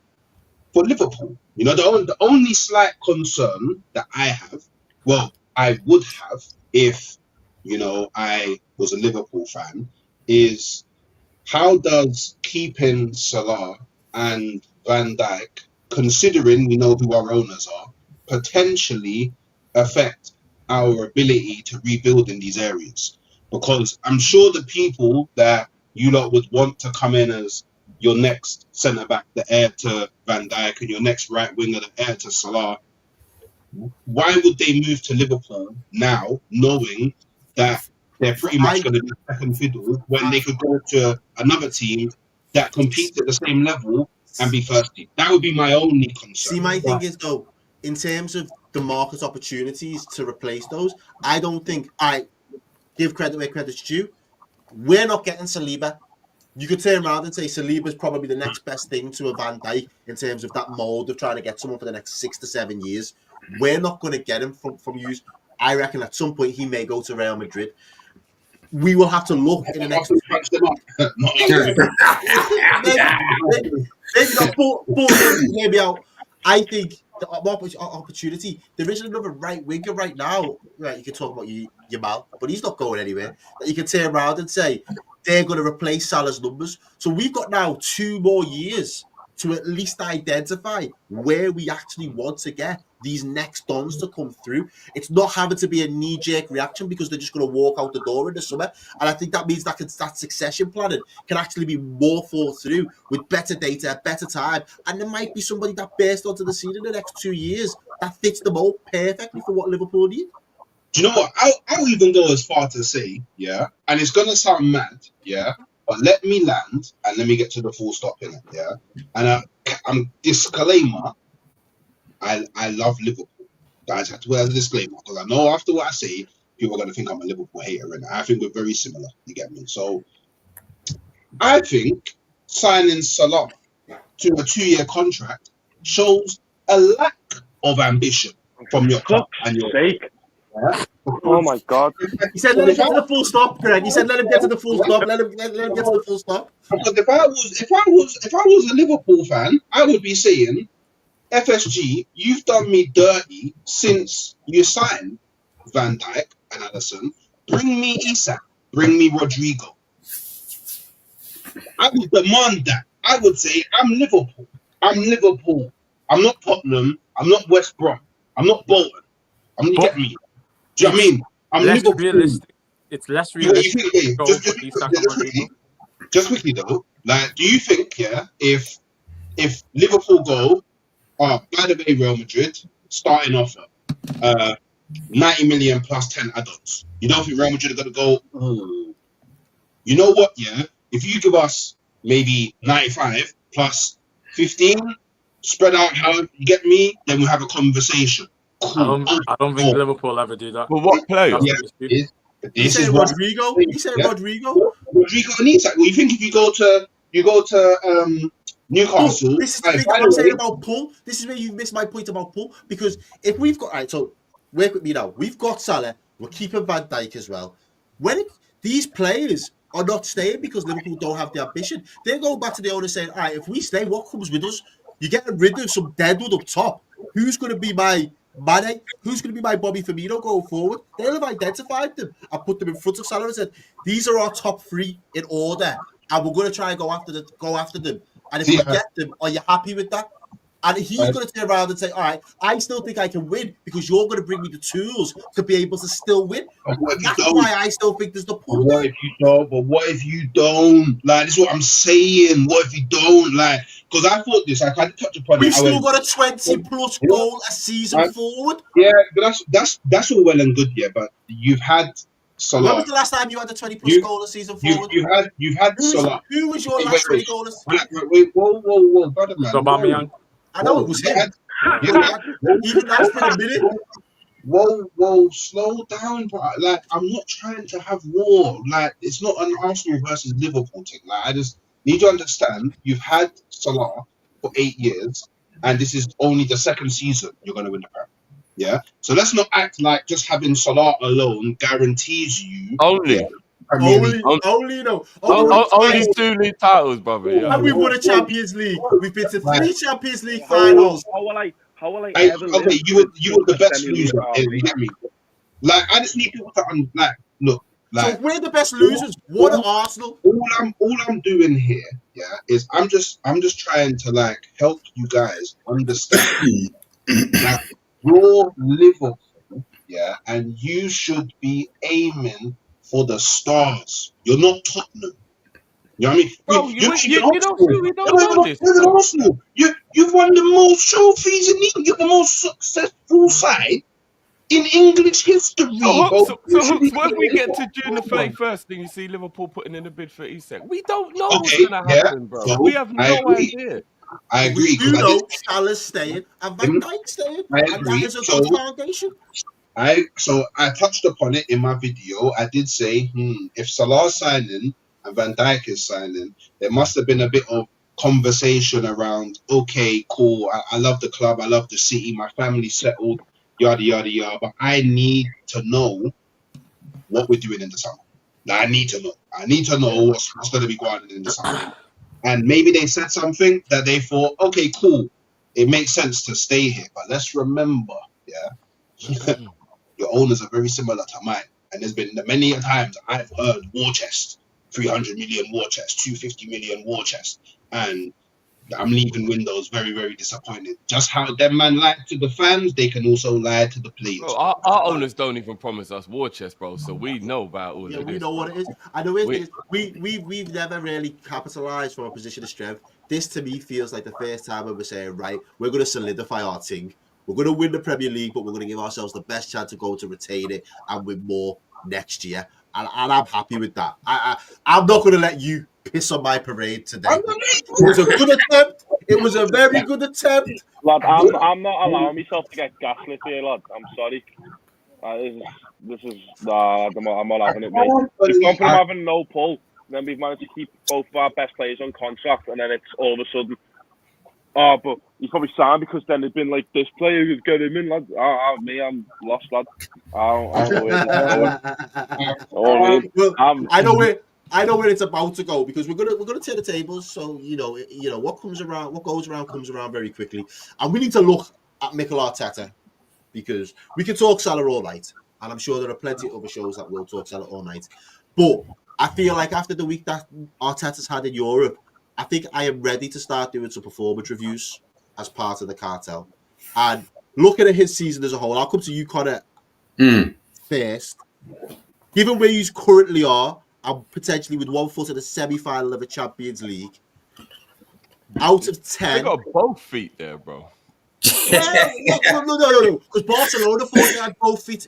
for Liverpool. You know, the only slight concern that I have, well, I would have if, you know, I was a Liverpool fan, is how does keeping Salah and Van Dijk, considering we know who our owners are, potentially affect our ability to rebuild in these areas? Because I'm sure the people that you lot would want to come in as your next centre back, the heir to Van Dijk, and your next right winger, the heir to Salah, why would they move to Liverpool now, knowing that they're pretty much going to be second fiddle when they could go to another team that competes at the same level and be first team? That would be my only concern. See, my thing is, though, in terms of the market opportunities to replace those, I don't think I give credit where credit's due. We're not getting Saliba. You could turn around and say Saliba's probably the next best thing to a Van Dijk in terms of that mold of trying to get someone for the next 6 to 7 years. We're not going to get him from you. I reckon at some point he may go to Real Madrid. We will have to look in the next. Maybe out. I think the opportunity. There isn't another right winger right now. Right, you can talk about Yamal, but he's not going anywhere. That you can turn around and say they're going to replace Salah's numbers. So we've got now 2 more years to at least identify where we actually want to get these next dons to come through. It's not having to be a knee-jerk reaction because they're just going to walk out the door in the summer. And I think that means that succession planning can actually be more thought through with better data, better time. And there might be somebody that bursts onto the scene in the next 2 years that fits the mold perfectly for what Liverpool need. Do you know what? I'll even go as far to say, yeah, and it's going to sound mad, yeah, but let me land and let me get to the full stop in it, yeah. And I'm disclaimer, I love Liverpool. Guys, I have to wear a disclaimer because I know after what I say, people are going to think I'm a Liverpool hater, and I think we're very similar. You get me? So I think signing Salah to a 2-year contract shows a lack of ambition from your club and your sake. Yeah. Oh my God! He said, "Let him get to the full stop, Greg." He said, "Let him get to the full stop. Let him get to the full stop." Because if I was a Liverpool fan, I would be saying, FSG, you've done me dirty since you signed Van Dijk and Alisson. Bring me Isak. Bring me Rodrigo. I would demand that. I would say, I'm Liverpool. I'm not Tottenham. I'm not West Brom. I'm not Bolton. You get me? Do you know what I mean? I'm Liverpool. Realistic. It's less realistic. Just quickly though, like, do you think, yeah, if Liverpool go, by the way, Real Madrid starting offer, 90 million plus 10 add-ons, you don't think Real Madrid are going to go, ooh, you know what, yeah, if you give us maybe 95 plus 15, spread out how you get me, then we'll have a conversation. Cool. I don't think Liverpool ever do that. Well, what player? Yeah, He said Rodrigo. Rodrigo and Isak. Well, you think if you go to Newcastle? This is the thing I'm saying about Paul. This is where you missed my point about Paul. Because if we've got so work with me now. We've got Salah. We're keeping Van Dijk as well. These players are not staying because Liverpool don't have the ambition. They're going back to the owner saying, "All right, if we stay, what comes with us? You're getting rid of some deadwood up top. Who's going to be my Mane? Who's going to be my Bobby Firmino going forward?" They'll have identified them and put them in front of Salah and said, "These are our top 3 in order, and we're going to try and go after them. And if we get them, are you happy with that?" And he's going to turn around and say, "All right, I still think I can win because you're going to bring me the tools to be able to still win." That's why I still think there's the pool. What if you don't? But what if you don't? Like, this is what I'm saying. What if you don't? Like, because I thought this, I kind of touched upon it. We've still got a 20-plus goal a season forward. Yeah, but that's all well and good, yeah. But you've had Salah. When was the last time you had a 20-plus goal a season forward? You've had Salah. Who was your last 20 goalers? Wait, whoa, brother man. I know it was him. Even that's for a minute. Whoa, slow down, bro. Like, I'm not trying to have war. Like, it's not an Arsenal versus Liverpool thing. Like, I just need you to understand, you've had Salah for 8 years. and this is only the second season you're going to win the Prem. Yeah, so let's not act like just having Salah alone guarantees you Only only 2 league titles, brother. Yeah. and we've won a Champions League. We've been to 3 Champions League finals. How will I ever Okay, live you were the best Premier League loser. You get me? Like, I just need people to look. So Like, if we're the best losers, what are Arsenal? all I'm doing here, yeah, is I'm just trying to like help you guys understand that you're Liverpool, yeah, and you should be aiming for the stars. You're not Tottenham. You know what I mean? Bro, we don't know this. Arsenal. You've won the most trophies in England. You're the most successful side in English history. So when we get to June the 31st, then you see Liverpool putting in a bid for Isak. We don't know what's going to happen, bro. So we have no idea. I agree. You know, Salah's staying and Van Dijk's staying. I And agree. that is a good foundation. I touched upon it in my video. I did say, if Salah's signing and Van Dijk is signing, there must have been a bit of conversation around, okay, cool, I love the club, I love the city, my family's settled, yada, yada, yada, but I need to know what we're doing in the summer. I need to know what's going to be going on in the summer. And maybe they said something that they thought, okay, cool, it makes sense to stay here. But let's remember, yeah, your owners are very similar to mine. And there's been many times I've heard war chest, 300 million war chest, 250 million war chest. And I'm leaving windows very, very disappointed. Just how them man lie to the fans, they can also lie to the players. Bro, our owners don't even promise us war chest, bro. So we know about all of this. We know what it is. I know it is. We've never really capitalized from a position of strength. This to me feels like the first time when we're saying, right, we're going to solidify our thing. We're going to win the Premier League, but we're going to give ourselves the best chance to go to retain it and win more next year. And I'm happy with that. I'm not going to let you piss on my parade today. It was a good attempt. It was a very good attempt. Lad, I'm not allowing myself to get gaslit here, lad. I'm sorry. This is I'm not having it, mate. We've gone from having no pull, then we've managed to keep both of our best players on contract, and then it's all of a sudden, but he's probably signed because then it's been like this player who's got him in, lad. I'm lost, lad. I know where it's about to go because we're gonna turn the tables. So you know what goes around comes around very quickly, and we need to look at Mikel Arteta because we can talk Salah all night, and I'm sure there are plenty of other shows that will talk Salah all night. But I feel like after the week that Arteta's had in Europe, I think I am ready to start doing some performance reviews as part of the cartel, and looking at his season as a whole. I'll come to you, Connor, first. Given where you currently are, and potentially with one foot in the semi-final of a Champions League, out of 10, they got both feet there, bro. No. Because Barcelona thought they had both feet.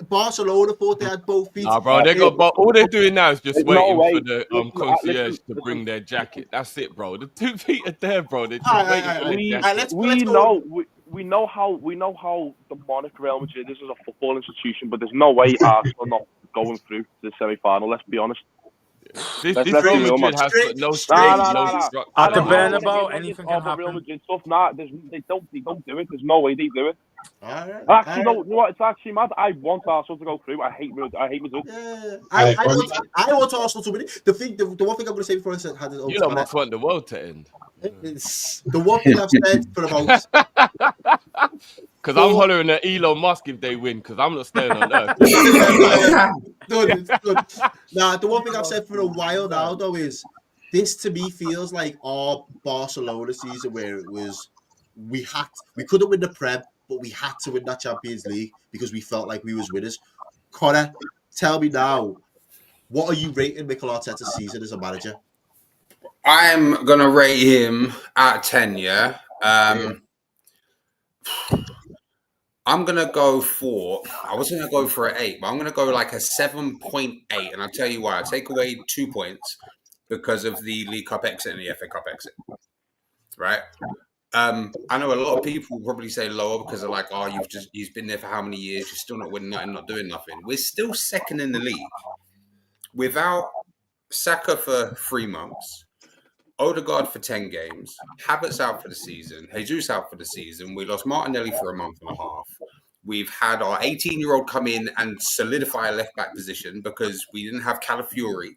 Barcelona thought they had both feet. Nah, bro, they got all they're doing now is just waiting for the concierge to bring their jacket. That's it, bro. The 2 feet are there, bro. They're just waiting for their jacket. We know how demonic Real Madrid is as a football institution, but there's no way Arsenal not going through to the semi-final. Let's be honest. This Real Madrid has got no strength, no structure. At the Bernabeu, anything can happen. Real Madrid stuff, they don't do it. There's no way they do it. Actually, you know what? It's actually mad. I want Arsenal to go through. I hate Madrid. Yeah, I want Arsenal to win it. The one thing I'm going to say before I said, you don't must want the world to end. The one thing I've said for about. Because I'm hollering at Elon Musk if they win, because I'm not staying on Earth. Good. Now, the one thing I've said for a while now, though, is this to me feels like our Barcelona season where it was we couldn't win the Prem, but we had to win that Champions League because we felt like we was winners. Connor, tell me now, what are you rating Mikel Arteta's season as a manager? I'm gonna rate him out of 10. Yeah. I'm gonna go for. I was gonna go for an 8, but I'm gonna go like a 7.8, and I'll tell you why. I take away 2 points because of the League Cup exit and the FA Cup exit. Right. I know a lot of people probably say lower because they're like, "Oh, you've been there for how many years? You're still not winning nothing, not doing nothing." We're still second in the league without Saka for 3 months. Odegaard for 10 games, Havertz out for the season, Jesus out for the season. We lost Martinelli for a month and a half. We've had our 18-year-old come in and solidify a left-back position because we didn't have Calafiori.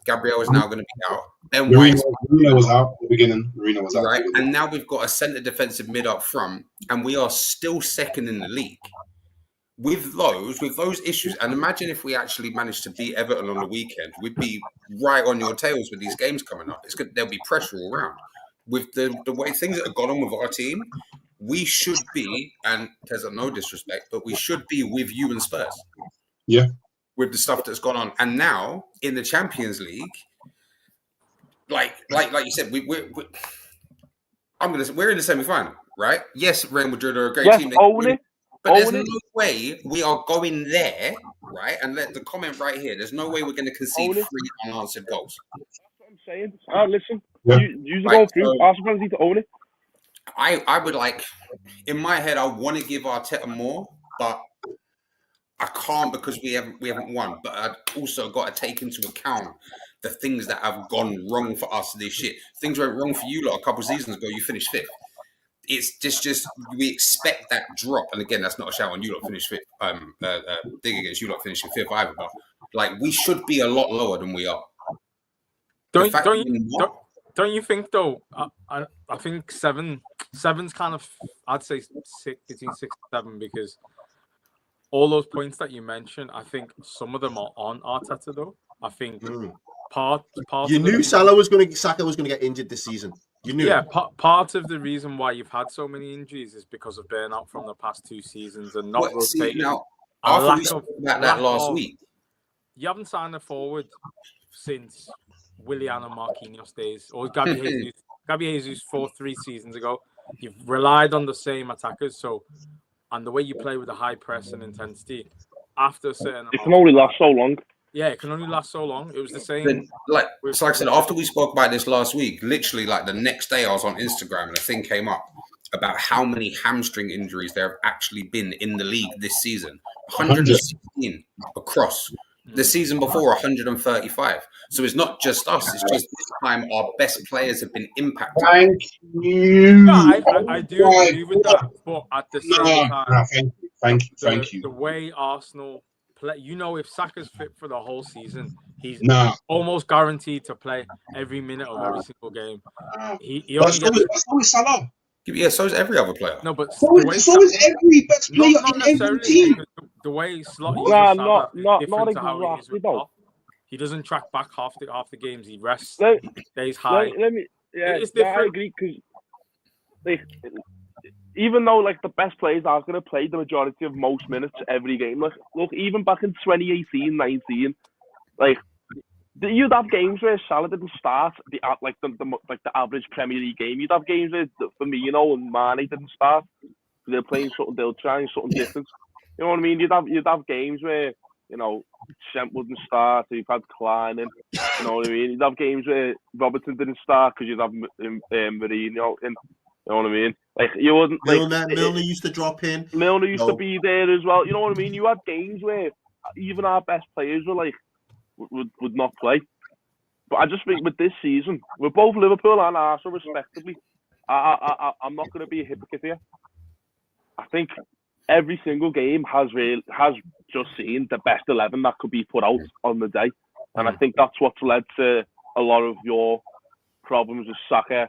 Gabriel is now going to be out. Ben White was out at the beginning. Marino was out. Right, and now we've got a centre defensive mid up front, and we are still second in the league. With those issues, and imagine if we actually managed to beat Everton on the weekend, we'd be right on your tails with these games coming up. It's good. There'll be pressure all around. With the way things that have gone on with our team, we should be, and there's no disrespect, but we should be with you and Spurs. Yeah. With the stuff that's gone on, and now in the Champions League, like you said, we're in the semi-final, right? Yes, Real Madrid are a great team. But there's no way we are going there, right? And let the comment right here. There's no way we're going to concede 3 unanswered goals. That's what I'm saying. Listen, you Right, go through. Arsenal need to own it. I would like, in my head, I want to give Arteta more, but I can't because we haven't won. But I've also got to take into account the things that have gone wrong for us this year. Things went wrong for you lot a couple of seasons ago. You finished 5th. It's just we expect that drop, and again, that's not a shout on you lot finish 5th. Dig against you lot finishing 5th either, but like we should be a lot lower than we are. Don't you think though? I think seven's kind of, I'd say between 6 and 7, because all those points that you mentioned, I think some of them are on Arteta though. I think part you knew Saka was going to get injured this season. You knew. Yeah, part of the reason why you've had so many injuries is because of burnout from the past 2 seasons and not rotating. Now, after we spoke about that last week, you haven't signed a forward since Willian and Marquinhos days, or Gabby Jesus. Gabby Jesus 3 seasons ago. You've relied on the same attackers, and the way you play with a high press and intensity, after a certain it can only last so long. Yeah, it can only last so long. It was the same. Like I said, after we spoke about this last week, literally like the next day I was on Instagram and a thing came up about how many hamstring injuries there have actually been in the league this season. 116 across. The season before, 135. So it's not just us. It's just this time our best players have been impacted. Thank you. Yeah, I do agree with that. But at the same time, thank you. The way Arsenal play, if Saka's fit for the whole season, he's almost guaranteed to play every minute of every single game. So is Salah. Yeah, so is every other player. No, but so is every best player in every team. The way Slot not different to how he is with Klopp. He doesn't track back half the games. He rests, stays high. It's different. I agree, because even though like the best players are going to play the majority of most minutes every game. Like, look, even back in 2018-19, like you'd have games where Salah didn't start the average Premier League game. You'd have games where Firmino and Mane didn't start. They're playing something. They'll try something different. You know what I mean? You'd have games where Shemp wouldn't start. You've had Klein, and you know what I mean. You'd have games where Robertson didn't start because you'd have Mourinho in. You know what I mean? Like you wouldn't. Milner used to drop in. Milner used to be there as well. You know what I mean? You had games where even our best players were like would not play. But I just think with this season, we're both Liverpool and Arsenal respectively. I'm not going to be a hypocrite here. I think every single game has just seen the best 11 that could be put out on the day, and I think that's what's led to a lot of your problems with Saka.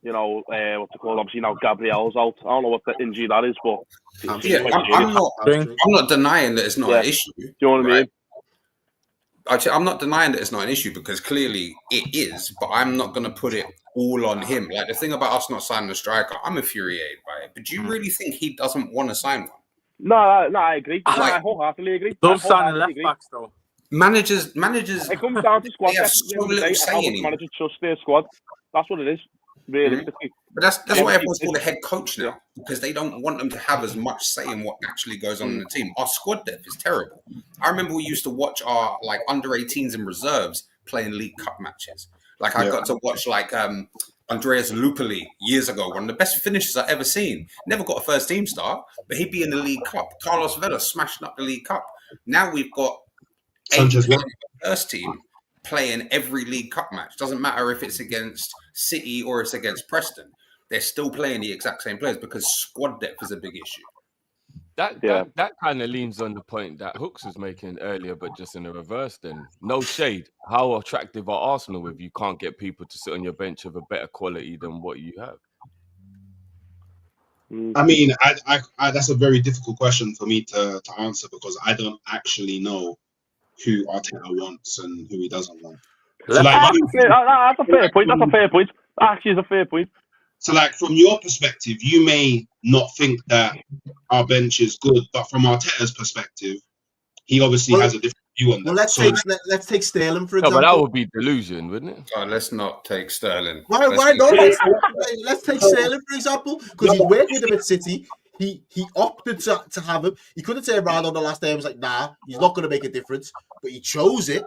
What's it called? Obviously now Gabriel's out. I don't know what the injury that is, but I'm not denying that it's not an issue. Do you know what I mean? Actually, I'm not denying that it's not an issue because clearly it is, but I'm not going to put it all on him. Like the thing about us not signing a striker, I'm infuriated by it. But do you really think he doesn't want to sign one? No, I agree. I wholeheartly agree. Love signing left backs though. Managers. It comes down to squad. They have so little say in it. Managers trust their squad. That's what it is. Realistically. But that's why everyone's called a head coach now, because they don't want them to have as much say in what actually goes on in the team. Our squad depth is terrible. I remember we used to watch our under 18s and reserves playing League Cup matches. I got to watch Andreas Lupoli years ago, one of the best finishers I've ever seen. Never got a first team start, but he'd be in the League Cup. Carlos Vela smashing up the League Cup. Now we've got 8 first team. playing every League Cup match. Doesn't matter if it's against City or it's against Preston. They're still playing the exact same players because squad depth is a big issue. That kind of leans on the point that Hooks was making earlier, but just in the reverse. Then no shade. How attractive are Arsenal if you can't get people to sit on your bench of a better quality than what you have? I mean, I that's a very difficult question for me to answer because I don't actually know who Arteta wants and who he doesn't want. So like, that's a fair point. That's a fair point. Actually, is a fair point. So like, from your perspective, you may not think that our bench is good, but from Arteta's perspective, he obviously has a different view on that. Well, let's take Sterling for example. No, but that would be delusion, wouldn't it? Oh, let's not take Sterling. Why not? Let's take Sterling for example, because he's worked with him at City. He opted to have him. He couldn't say around on the last day. I was like, nah, he's not going to make a difference. But he chose it.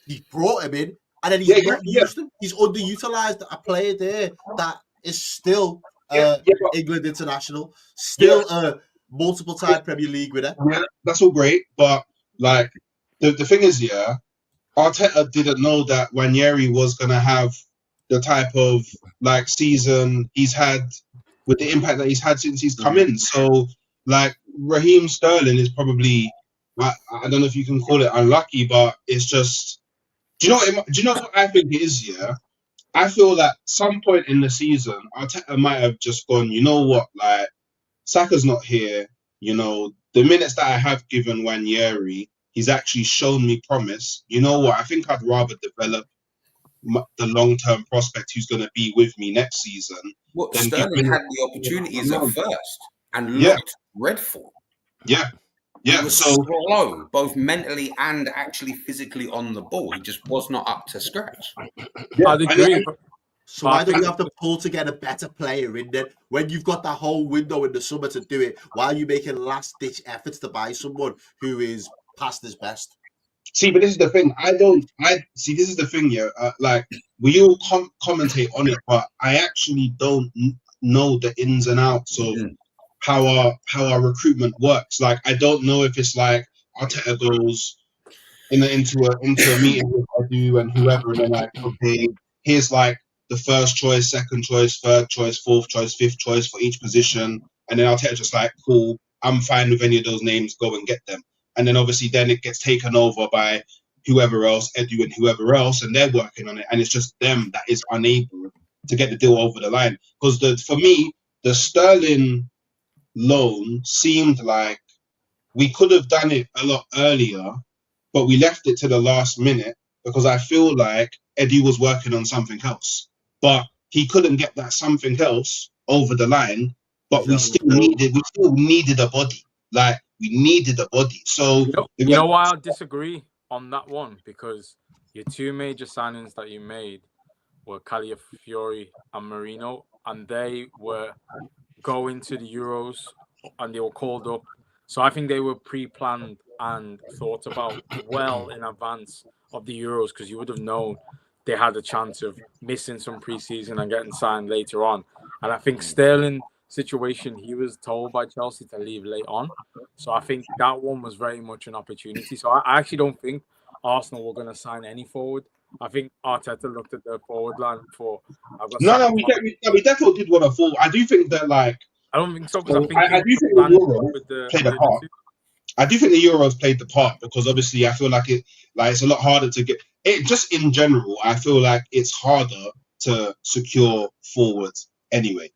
He brought him in, and then he's not used him. He's underutilized a player there that is still England international, still a multiple-time Premier League winner. Yeah, that's all great, but like the thing is, Arteta didn't know that Ranieri was going to have the type of like season he's had with the impact that he's had since he's come in. So like Raheem Sterling is probably, I don't know if you can call it unlucky, but it's just, do you know what I think it is? Yeah, I feel that some point in the season, Arteta might have just gone, you know what, like Saka's not here. You know, the minutes that I have given Ranieri, he's actually shown me promise. You know what? I think I'd rather develop the long-term prospect who's going to be with me next season. Well, Sterling had the opportunities at first and looked dreadful. Yeah. He was slow, both mentally and actually physically on the ball. He just was not up to scratch. I'd agree. So why don't you have to pull to get a better player in there when you've got that whole window in the summer to do it? Why are you making last-ditch efforts to buy someone who is past his best? See, but this is the thing. This is the thing, like, we all commentate on it, but I actually don't know the ins and outs of how our recruitment works. Like, I don't know if it's like Arteta goes into a meeting with Edu and whoever, and they're like, okay, here's like the first choice, second choice, third choice, fourth choice, fifth choice for each position, and then Arteta just like, cool, I'm fine with any of those names, go and get them. And then obviously then it gets taken over by whoever else, Edu and whoever else, and they're working on it. And it's just them that is unable to get the deal over the line. Because for me, the Sterling loan seemed like we could have done it a lot earlier, but we left it to the last minute because I feel like Eddie was working on something else. But he couldn't get that something else over the line, but we still needed a body. Like, we needed a body. So you know why I disagree on that one? Because your two major signings that you made were Calafiori and Marino, and they were going to the Euros and they were called up. So I think they were pre-planned and thought about well in advance of the Euros, because you would have known they had a chance of missing some pre-season and getting signed later on. And I think Sterling situation, he was told by Chelsea to leave late on. So I think that one was very much an opportunity. So I actually don't think Arsenal were going to sign any forward. I think Arteta looked at the forward line for. We definitely did want a forward. I do think that, like, I don't think so, because I do think the Euros played a part. I do think the Euros played the part because obviously I feel like it's a lot harder to get it. Just in general, I feel like it's harder to secure forwards anyway.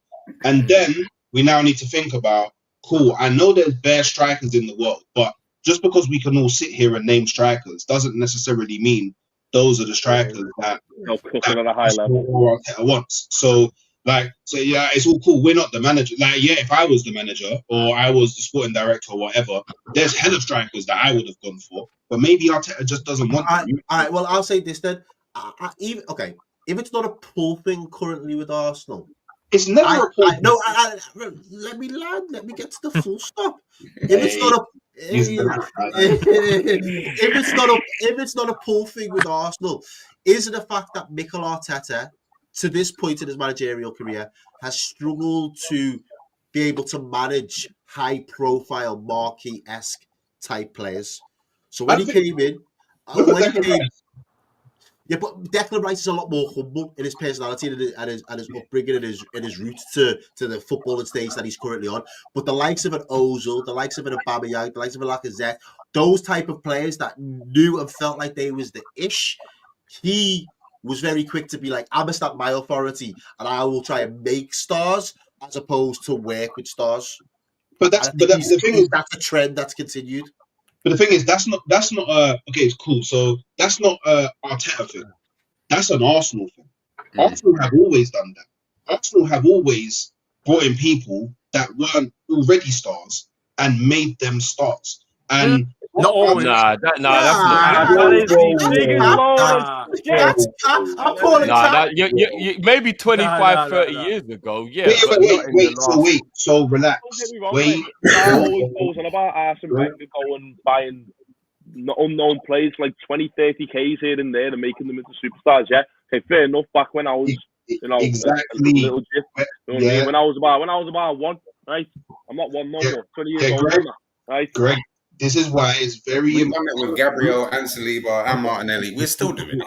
And then we now need to think about, cool, I know there's bare strikers in the world, but just because we can all sit here and name strikers doesn't necessarily mean those are the strikers that at a high level wants. So yeah, it's all cool. We're not the manager. Like, yeah, if I was the manager or I was the sporting director or whatever, there's hella strikers that I would have gone for. But maybe Arteta just doesn't want them. All right, well, I'll say this then. If it's not a pull thing currently with Arsenal, it's never a pull. Let me land. Let me get to the full stop. If it's not a pull thing with Arsenal, is it the fact that Mikel Arteta, to this point in his managerial career, has struggled to be able to manage high-profile, marquee-esque type players? So when he came in, Yeah, but Declan Rice is a lot more humble in his personality and his upbringing and his roots to the footballing stage that he's currently on. But the likes of an Ozil, the likes of an Aubameyang, the likes of a Lacazette, those type of players that knew and felt like they was the ish, he was very quick to be like, I'm gonna start my authority and I will try and make stars as opposed to work with stars. But that's the thing is that's a trend that's continued. But the thing is, that's not okay. It's cool. So that's not Arteta thing. That's an Arsenal thing. Arsenal have always done that. Arsenal have always brought in people that weren't already stars and made them stars. And not always. That's not. I'm calling you maybe 25, 30 years ago. Yeah. Wait. So relax. Wait. Always goes on about Arsene Wenger going buying unknown players like 20, 30 Ks here and there and making them into superstars. Yeah. Okay, fair enough. Back when I was, exactly. a little jit, you know what I mean? When I was about one, right? I'm not one no more. 20 years old now, right? Greg, this is why it's very important. We've done it with Gabriel and Saliba and Martinelli. We're still doing it.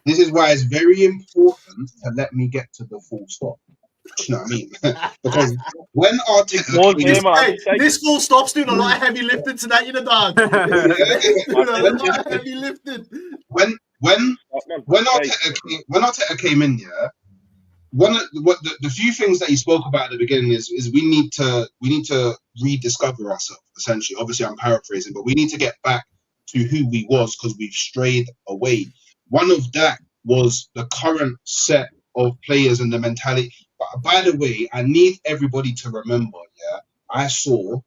This is why it's very important to let me get to the full stop. You know what I mean? Because when Arteta this full stop's doing a lot of heavy lifting tonight, you know, dog. A lot of heavy lifting. When Arteta came in, yeah, the few things that he spoke about at the beginning is we need to rediscover ourselves. Essentially, obviously, I'm paraphrasing, but we need to get back to who we was because we've strayed away. One of that was the current set of players and the mentality. But by the way, I need everybody to remember, yeah, I saw,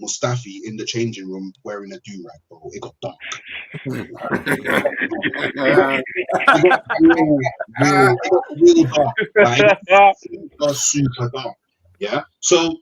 Mustafi in the changing room wearing a do-rag, bro. It got dark. It got real dark. Like, it got super dark. Yeah. So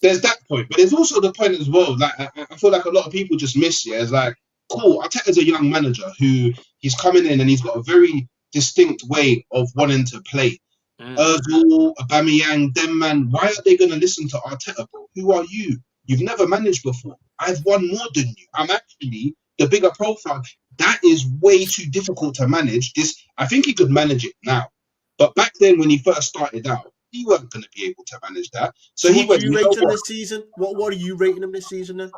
there's that point, but there's also the point as well. Like I feel like a lot of people just miss. Yeah, it's like, cool. Arteta's a young manager who he's coming in and he's got a very distinct way of wanting to play. Errol, Aubameyang, them man, why are they going to listen to Arteta, bro? Who are you? You've never managed before. I've won more than you. I'm actually the bigger profile. That is way too difficult to manage. I think he could manage it now. But back then when he first started out, he wasn't going to be able to manage that. So he went. What are you rating him this season? What are you rating him this season then?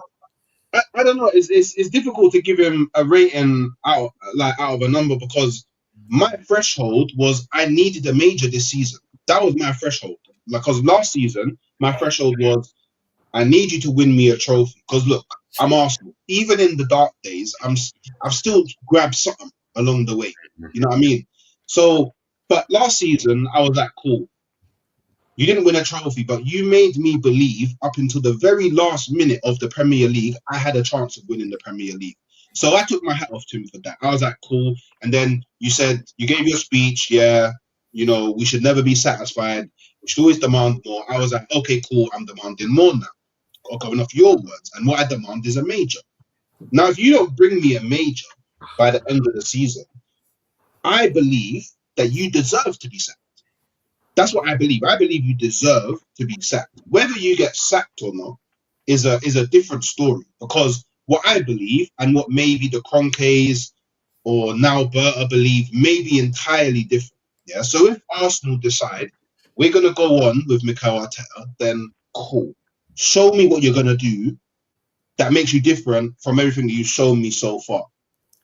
I don't know. It's difficult to give him a rating out of a number because my threshold was I needed a major this season. That was my threshold. Because last season, my threshold was I need you to win me a trophy. Because look, I'm Arsenal. Even in the dark days, I've still grabbed something along the way. You know what I mean? So, but last season, I was like, cool. You didn't win a trophy, but you made me believe up until the very last minute of the Premier League, I had a chance of winning the Premier League. So I took my hat off to him for that. I was like, cool. And then you gave your speech. Yeah, we should never be satisfied. We should always demand more. I was like, okay, cool. I'm demanding more now. Going off your words. And what I demand is a major. Now, if you don't bring me a major by the end of the season, I believe that you deserve to be sacked. That's what I believe. I believe you deserve to be sacked. Whether you get sacked or not is a different story because what I believe and what maybe the Cronkays or now Berta believe may be entirely different. Yeah. So if Arsenal decide we're going to go on with Mikel Arteta, then cool. Show me what you're going to do that makes you different from everything that you've shown me so far.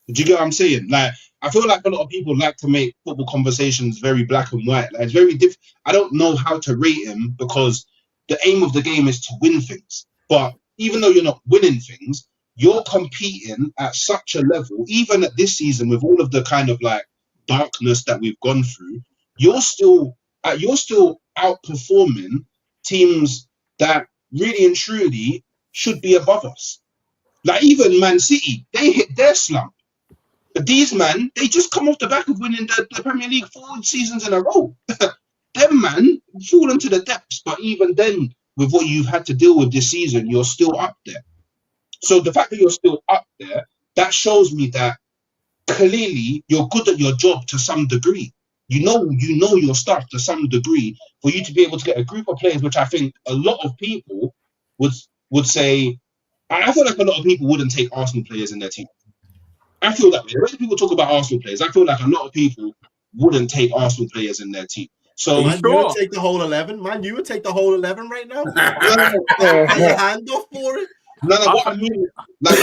Do you get what I'm saying? Like, I feel like a lot of people like to make football conversations very black and white. Like, it's very different. I don't know how to rate him because the aim of the game is to win things. But even though you're not winning things, you're competing at such a level, even at this season with all of the kind of like darkness that we've gone through, you're still outperforming teams that really and truly should be above us. Like even Man City, they hit their slump. But these man, they just come off the back of winning the Premier League 4 seasons in a row. Them man fall into the depths, but even then, with what you've had to deal with this season, you're still up there. So the fact that you're still up there, that shows me that clearly you're good at your job to some degree. You know your stuff to some degree for you to be able to get a group of players, which I think a lot of people would say. I feel like a lot of people wouldn't take Arsenal players in their team. I feel that when people talk about Arsenal players, I feel like a lot of people wouldn't take Arsenal players in their team. So man, you would take the whole 11. Man, you would take the whole 11 right now. Put your hand off for it. No, what I mean, like,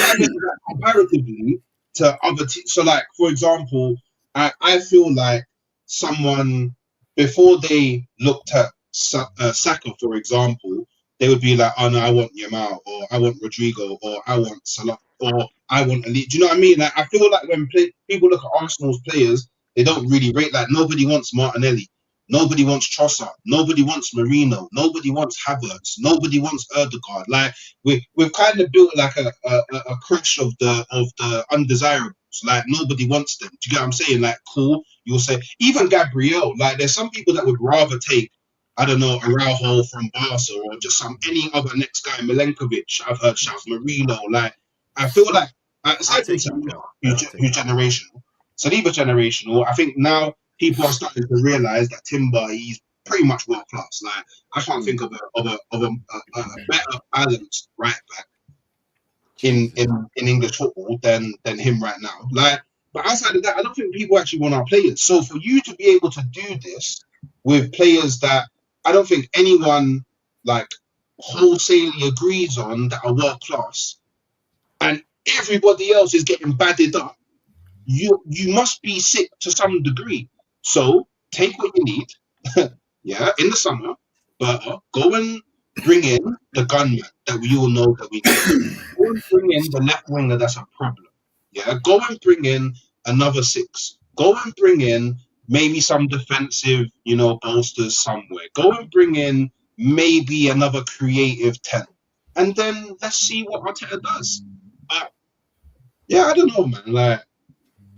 comparatively to other teams. So, like, for example, I feel like someone, before they looked at Saka, for example, they would be like, oh no, I want Yamal, or I want Rodrigo, or I want Salah, or I want Elite. Do you know what I mean? Like, I feel like when people look at Arsenal's players, they don't really rate. Like, nobody wants Martinelli. Nobody wants Trossard. Nobody wants Marino. Nobody wants Havertz. Nobody wants Erdegaard. Like, we've kind of built like a crush of the undesirables. Like, nobody wants them. Do you get what I'm saying? Like, cool. You'll say even Gabriel. Like, there's some people that would rather take, I don't know, Araujo from Barca, or just any other next guy, Milenkovic. I've heard shouts, Marino. Like, I feel like aside from who's generational, Saliba generational. I think now people are starting to realize that Timber, he's pretty much world class. Like, I can't think of a better balanced right back in English football than him right now. Like, but outside of that, I don't think people actually want our players. So for you to be able to do this with players that I don't think anyone like wholesalely agrees on that are world class, and everybody else is getting badded up, you must be sick to some degree. So take what you need, yeah, in the summer, but go and bring in the gunman that we all know that we need. Go and bring in the left winger that's a problem. Yeah, go and bring in another 6. Go and bring in maybe some defensive, bolsters somewhere. Go and bring in maybe another creative 10. And then let's see what Arteta does. But yeah, I don't know, man. Like,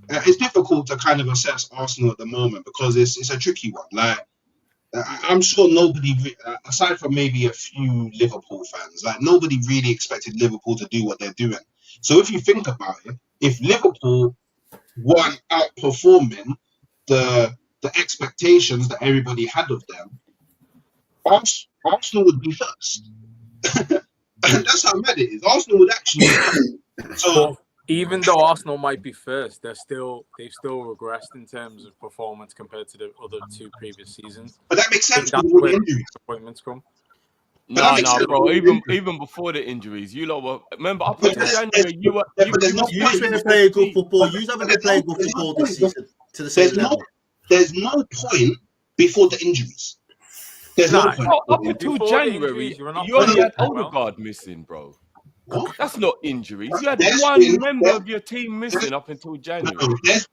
it's difficult to kind of assess Arsenal at the moment because it's a tricky one. Like, I'm sure nobody, aside from maybe a few Liverpool fans, like nobody really expected Liverpool to do what they're doing. So if you think about it, if Liverpool weren't outperforming the expectations that everybody had of them, Arsenal would be first. And that's how mad it is. Arsenal would actually be first. So even though Arsenal might be first, they've still regressed in terms of performance compared to the other 2 previous seasons. But that makes sense. That's where disappointments come. No, bro. Even before the injuries, you lot were. Remember, up until January, you shouldn't have played good football. You haven't been playing good football this season to the same level. There's no point before the injuries. There's no point. Up until January, you only had Odegaard missing, bro. What? That's not injuries. You had one member of your team missing up until January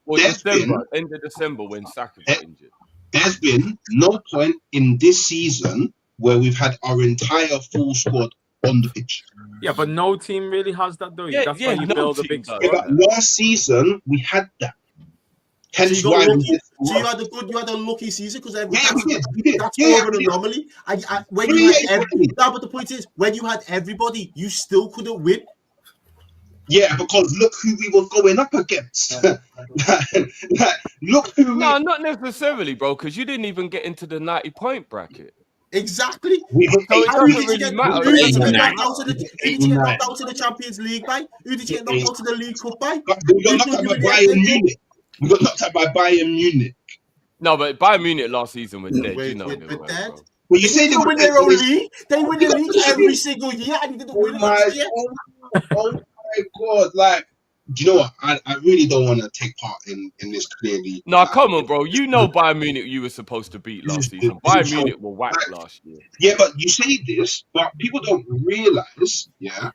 or December, end of December when Saka got injured. There's been no point in this season where we've had our entire full squad on the pitch. Yeah, but no team really has that, though. That's why you build a big squad. But last season we had that. Hence why you had a lucky season because that's more of an anomaly. But the point is, when you had everybody, you still couldn't win. Yeah, because look who we were going up against. Look who. No, not necessarily, bro. Because you didn't even get into the 90-point bracket. Exactly. So it doesn't really matter. Who did you get knocked out to the Champions League by? Who did you get knocked out to the League Cup by? We got knocked out by Bayern Munich. We got knocked out by Bayern Munich. No, but Bayern Munich last season was dead. We're dead. Well, you say they win their own league. They win the league every single year, and you didn't win it last year. Oh my God! Like, do you know what? I really don't want to take part in this clearly. No, come on, bro. You know Bayern Munich you were supposed to beat last season. Bayern Munich were whacked last year. Yeah, but you say this, but people don't realize. Yeah,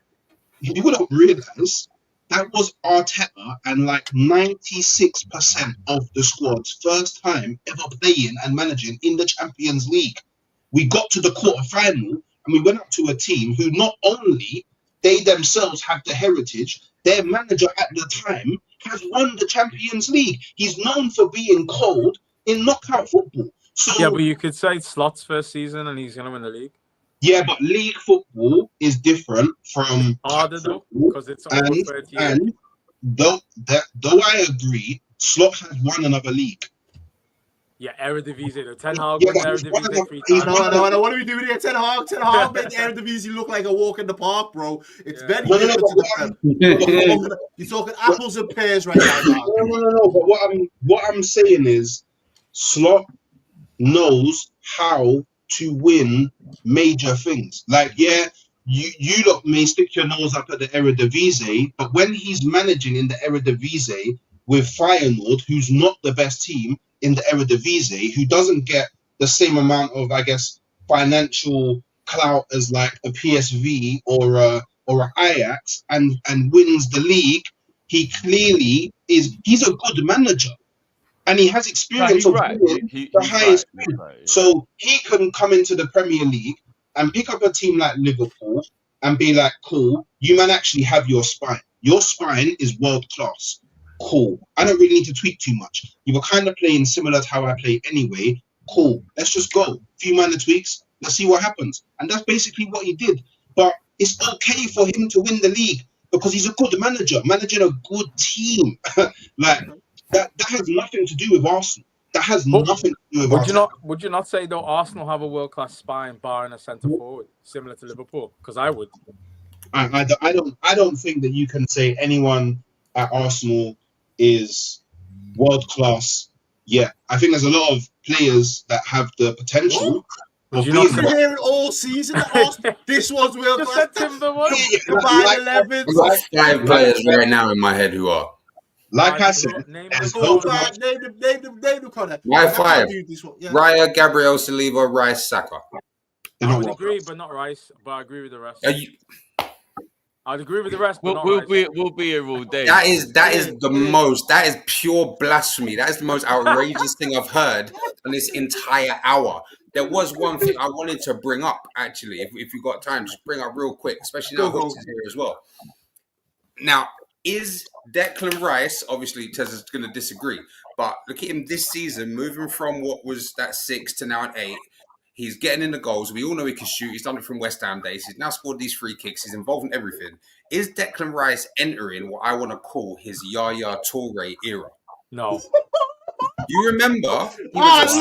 people don't realize that was Arteta and like 96% of the squad's first time ever playing and managing in the Champions League. We got to the quarterfinal and we went up to a team who not only they themselves have the heritage, their manager at the time has won the Champions League. He's known for being cold in knockout football. So, yeah, but you could say Slot's first season and he's going to win the league. Yeah, but league football is different from harder though, because it's all 30 years. And though I agree, Slot has won another league. Yeah, Eredivisie. The Ten Hag Yeah, wins but he's one of Eredivisie the- 3 he's times. one of the- What are we doing here? Ten Hag made the Eredivisie look like a walk in the park, bro. It's Yeah. very No, different but to the what Prem. You're talking apples and pears right now, dog. No. But what I'm saying is, Slot knows how to win major things. Like, yeah, you lot may stick your nose up at the Eredivisie, but when he's managing in the Eredivisie with Feyenoord, who's not the best team in the Eredivisie, who doesn't get the same amount of, I guess, financial clout as like a PSV or a Ajax, and wins the league, he clearly is. He's a good manager. And he has experience he's of right. winning He's the right. highest He's bid. right, yeah. So he can come into the Premier League and pick up a team like Liverpool and be like, cool, you man actually have your spine. Your spine is world class. Cool. I don't really need to tweak too much. You were kind of playing similar to how I play anyway. Cool. Let's just go. Few minor tweaks. Let's see what happens. And that's basically what he did. But it's okay for him to win the league because he's a good manager, managing a good team. Like, that has nothing to do with Arsenal. That has But nothing to do with Arsenal. Would you not say though Arsenal have a world class spine, barring a centre forward, similar to Liverpool? Because I would. I don't think that you can say anyone at Arsenal is world class yet. I think there's a lot of players that have the potential. Would you being not You've been hearing all season that Arsenal, this was world Just class. said Timber one. Combined like- 11. I've got 5 players right now in my head who are. Like I said, Name there's them. Go no back, name them, Connor. My I can't 5. do this one. Yeah. Raya, Gabriel, Saliba, Rice, Saka. they're I not would world agree, class. but not Rice. But I agree with the rest. Are you, I'd agree with the rest, but We'll not Rice. be here all day. that is the most. That is pure blasphemy. That is the most outrageous thing I've heard in this entire hour. There was one thing I wanted to bring up, actually, if you got time, just bring up real quick, especially now Go. Hooks is here as well. Now, is Declan Rice, obviously Tez is going to disagree, but look at him this season, moving from what was that 6 to now an 8. He's getting in the goals. We all know he can shoot. He's done it from West Ham days. He's now scored these free kicks. He's involved in everything. Is Declan Rice entering what I want to call his Yaya Toure era? No. You remember? He I was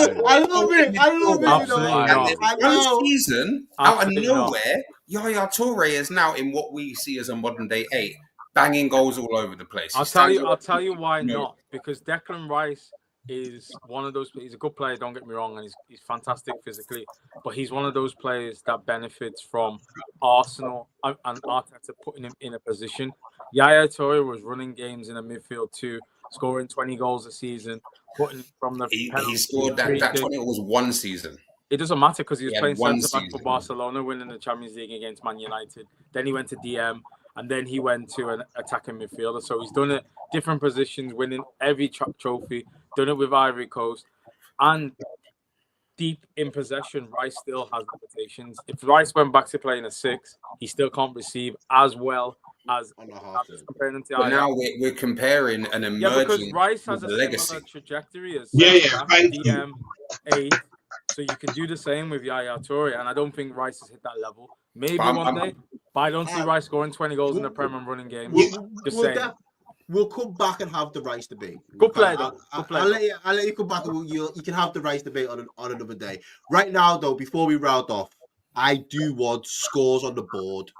love it. Absolutely not. and then one season, Absolutely out of not. nowhere, Yaya Toure is now in what we see as a modern day 8, banging goals all over the place. I'll tell you why not. Because Declan Rice is one of those. He's a good player. Don't get me wrong, and he's fantastic physically. But he's one of those players that benefits from Arsenal and Arteta putting him in a position. Yaya Toure was running games in the midfield too, scoring 20 goals a season, putting from the. He scored that 20 was one season. It doesn't matter because he was playing one centre back for season. Barcelona, winning the Champions League against Man United. Then he went to DM, and then he went to an attacking midfielder. So he's done it different positions, winning every trophy. Done it with Ivory Coast, and deep in possession, Rice still has limitations. If Rice went back to playing a 6, he still can't receive as well as comparing to But now we're comparing an emerging. Yeah, because Rice has a legacy. similar trajectory as thank DM 8. So you can do the same with Yaya Toure, and I don't think Rice has hit that level. Maybe one day, but I don't see Rice scoring 20 goals in the Premier and running games. Just saying. We'll come back and have the Rice debate. Good play, though. I'll let you come back and you can have the Rice debate on another day. Right now, though, before we round off, I do want scores on the board.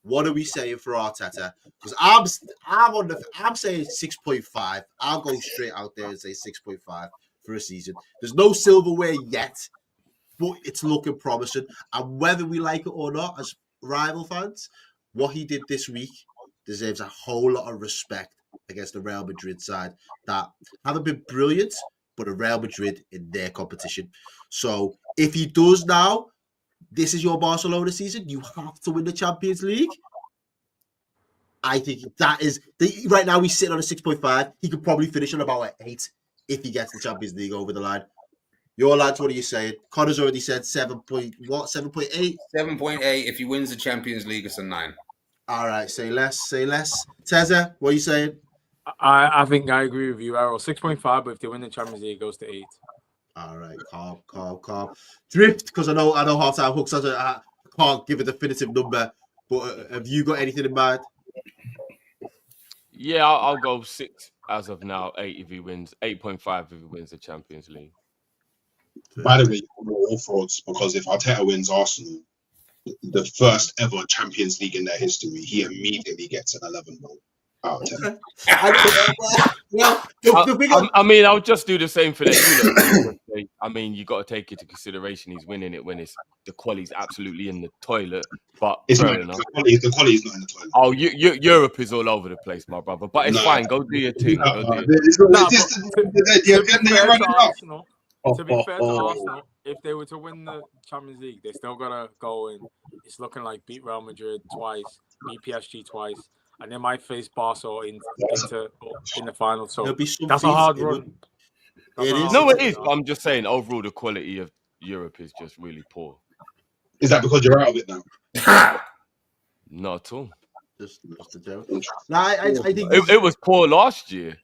What are we saying for Arteta? Because I'm saying 6.5. I'll go straight out there and say 6.5 for a season. There's no silverware yet, but it's looking promising. And whether we like it or not, as rival fans, what he did this week deserves a whole lot of respect against the Real Madrid side that haven't been brilliant, but a Real Madrid in their competition. So if he does now, this is your Barcelona season, you have to win the Champions League. I think that is right now he's sitting on a 6.5. He could probably finish on about an 8 if he gets the Champions League over the line. Your lads, what are you saying? Connor's already said 7.8? 7.8 if he wins the Champions League, it's a 9. All right, say less. Teza, what are you saying? I think I agree with you, Errol. 6.5, but if they win the Champions League, it goes to 8. All right, calm. Drift, because I know half-time Hooks says I can't give a definitive number, but have you got anything in mind? Yeah, I'll go 6 as of now. 8 if he wins. 8.5 if he wins the Champions League. By the way, we're all frauds because if Arteta wins Arsenal, the first ever Champions League in their history, he immediately gets an 11 goal out of 10. I mean, I'll just do the same for that. I mean, you got to take into consideration he's winning it when the quality's absolutely in the toilet. But it's fair not, enough. the quality's not in the toilet. Oh, Europe is all over the place, my brother. But it's fine. Go do your thing. To be fair to Arsenal, if they were to win the Champions League, they still gotta go and it's looking like beat Real Madrid twice, beat PSG twice, and they might face Barca in the final. So that's a hard run. It is. I'm just saying, overall, the quality of Europe is just really poor. Is that because you're out of it now? Not at all. Just a joke. No, I think it was poor last year.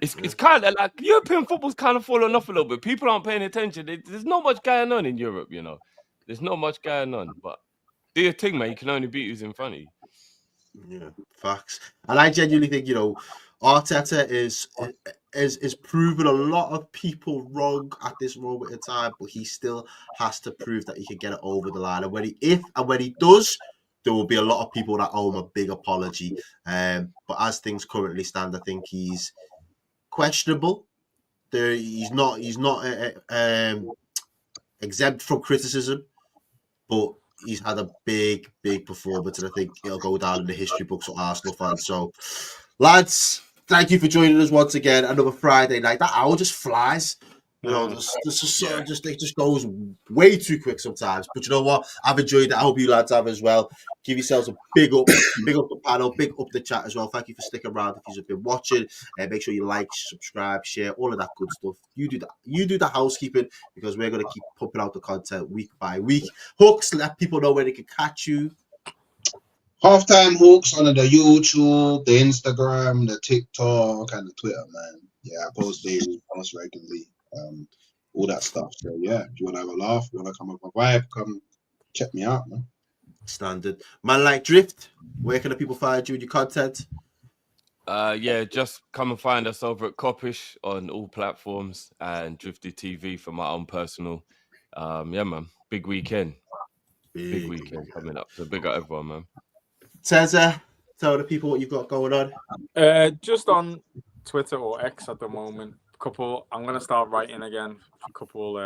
It's kind of like European football's kind of fallen off a little bit. People aren't paying attention. There's not much going on in Europe, you know. There's not much going on. But do your thing, man. You can only beat who's in front of you. Yeah, facts. And I genuinely think, Arteta is proving a lot of people wrong at this moment in time, but he still has to prove that he can get it over the line. And when he does, there will be a lot of people that owe him a big apology. But as things currently stand, I think he's questionable. He's not exempt from criticism, but he's had a big performance, and I think it'll go down in the history books of Arsenal fans. So, lads, thank you for joining us once again. Another Friday night. That hour just flies. It just goes way too quick sometimes. But you know what? I've enjoyed it. I hope you lads have as well. Give yourselves a big up the panel, big up the chat as well. Thank you for sticking around if you've been watching. Make sure you like, subscribe, share, all of that good stuff. You do the housekeeping because we're gonna keep pumping out the content week by week. Hooks, let people know where they can catch you. Halftime Hooks on the YouTube, the Instagram, the TikTok, and the Twitter, man. Yeah, I post daily, post regularly. All that stuff. So yeah, if you want to have a laugh, you want to come up a vibe, come check me out, man. Standard. Man like Drift, where can the people find you and your content? Just come and find us over at Coppish on all platforms and Drifty TV for my own personal. Man, big weekend. Big weekend coming up. So big up everyone, man. Teza, tell the people what you've got going on. Just on Twitter or X at the moment. I'm gonna start writing again. A couple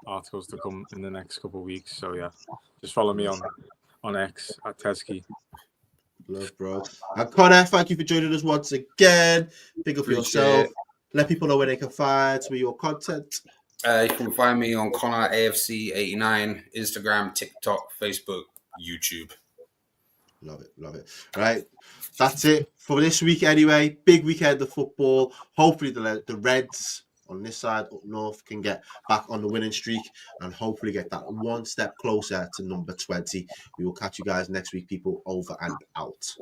articles to come in the next couple of weeks. So yeah, just follow me on X at Tezki. Love, bro. And Connor, thank you for joining us once again. Big up for yourself. Let people know where they can find some of your content. You can find me on Connor AFC89, Instagram, TikTok, Facebook, YouTube. Love it. Right. That's it for this week anyway. Big weekend of football. Hopefully the Reds on this side up north can get back on the winning streak and hopefully get that one step closer to number 20. We will catch you guys next week, people. Over and out.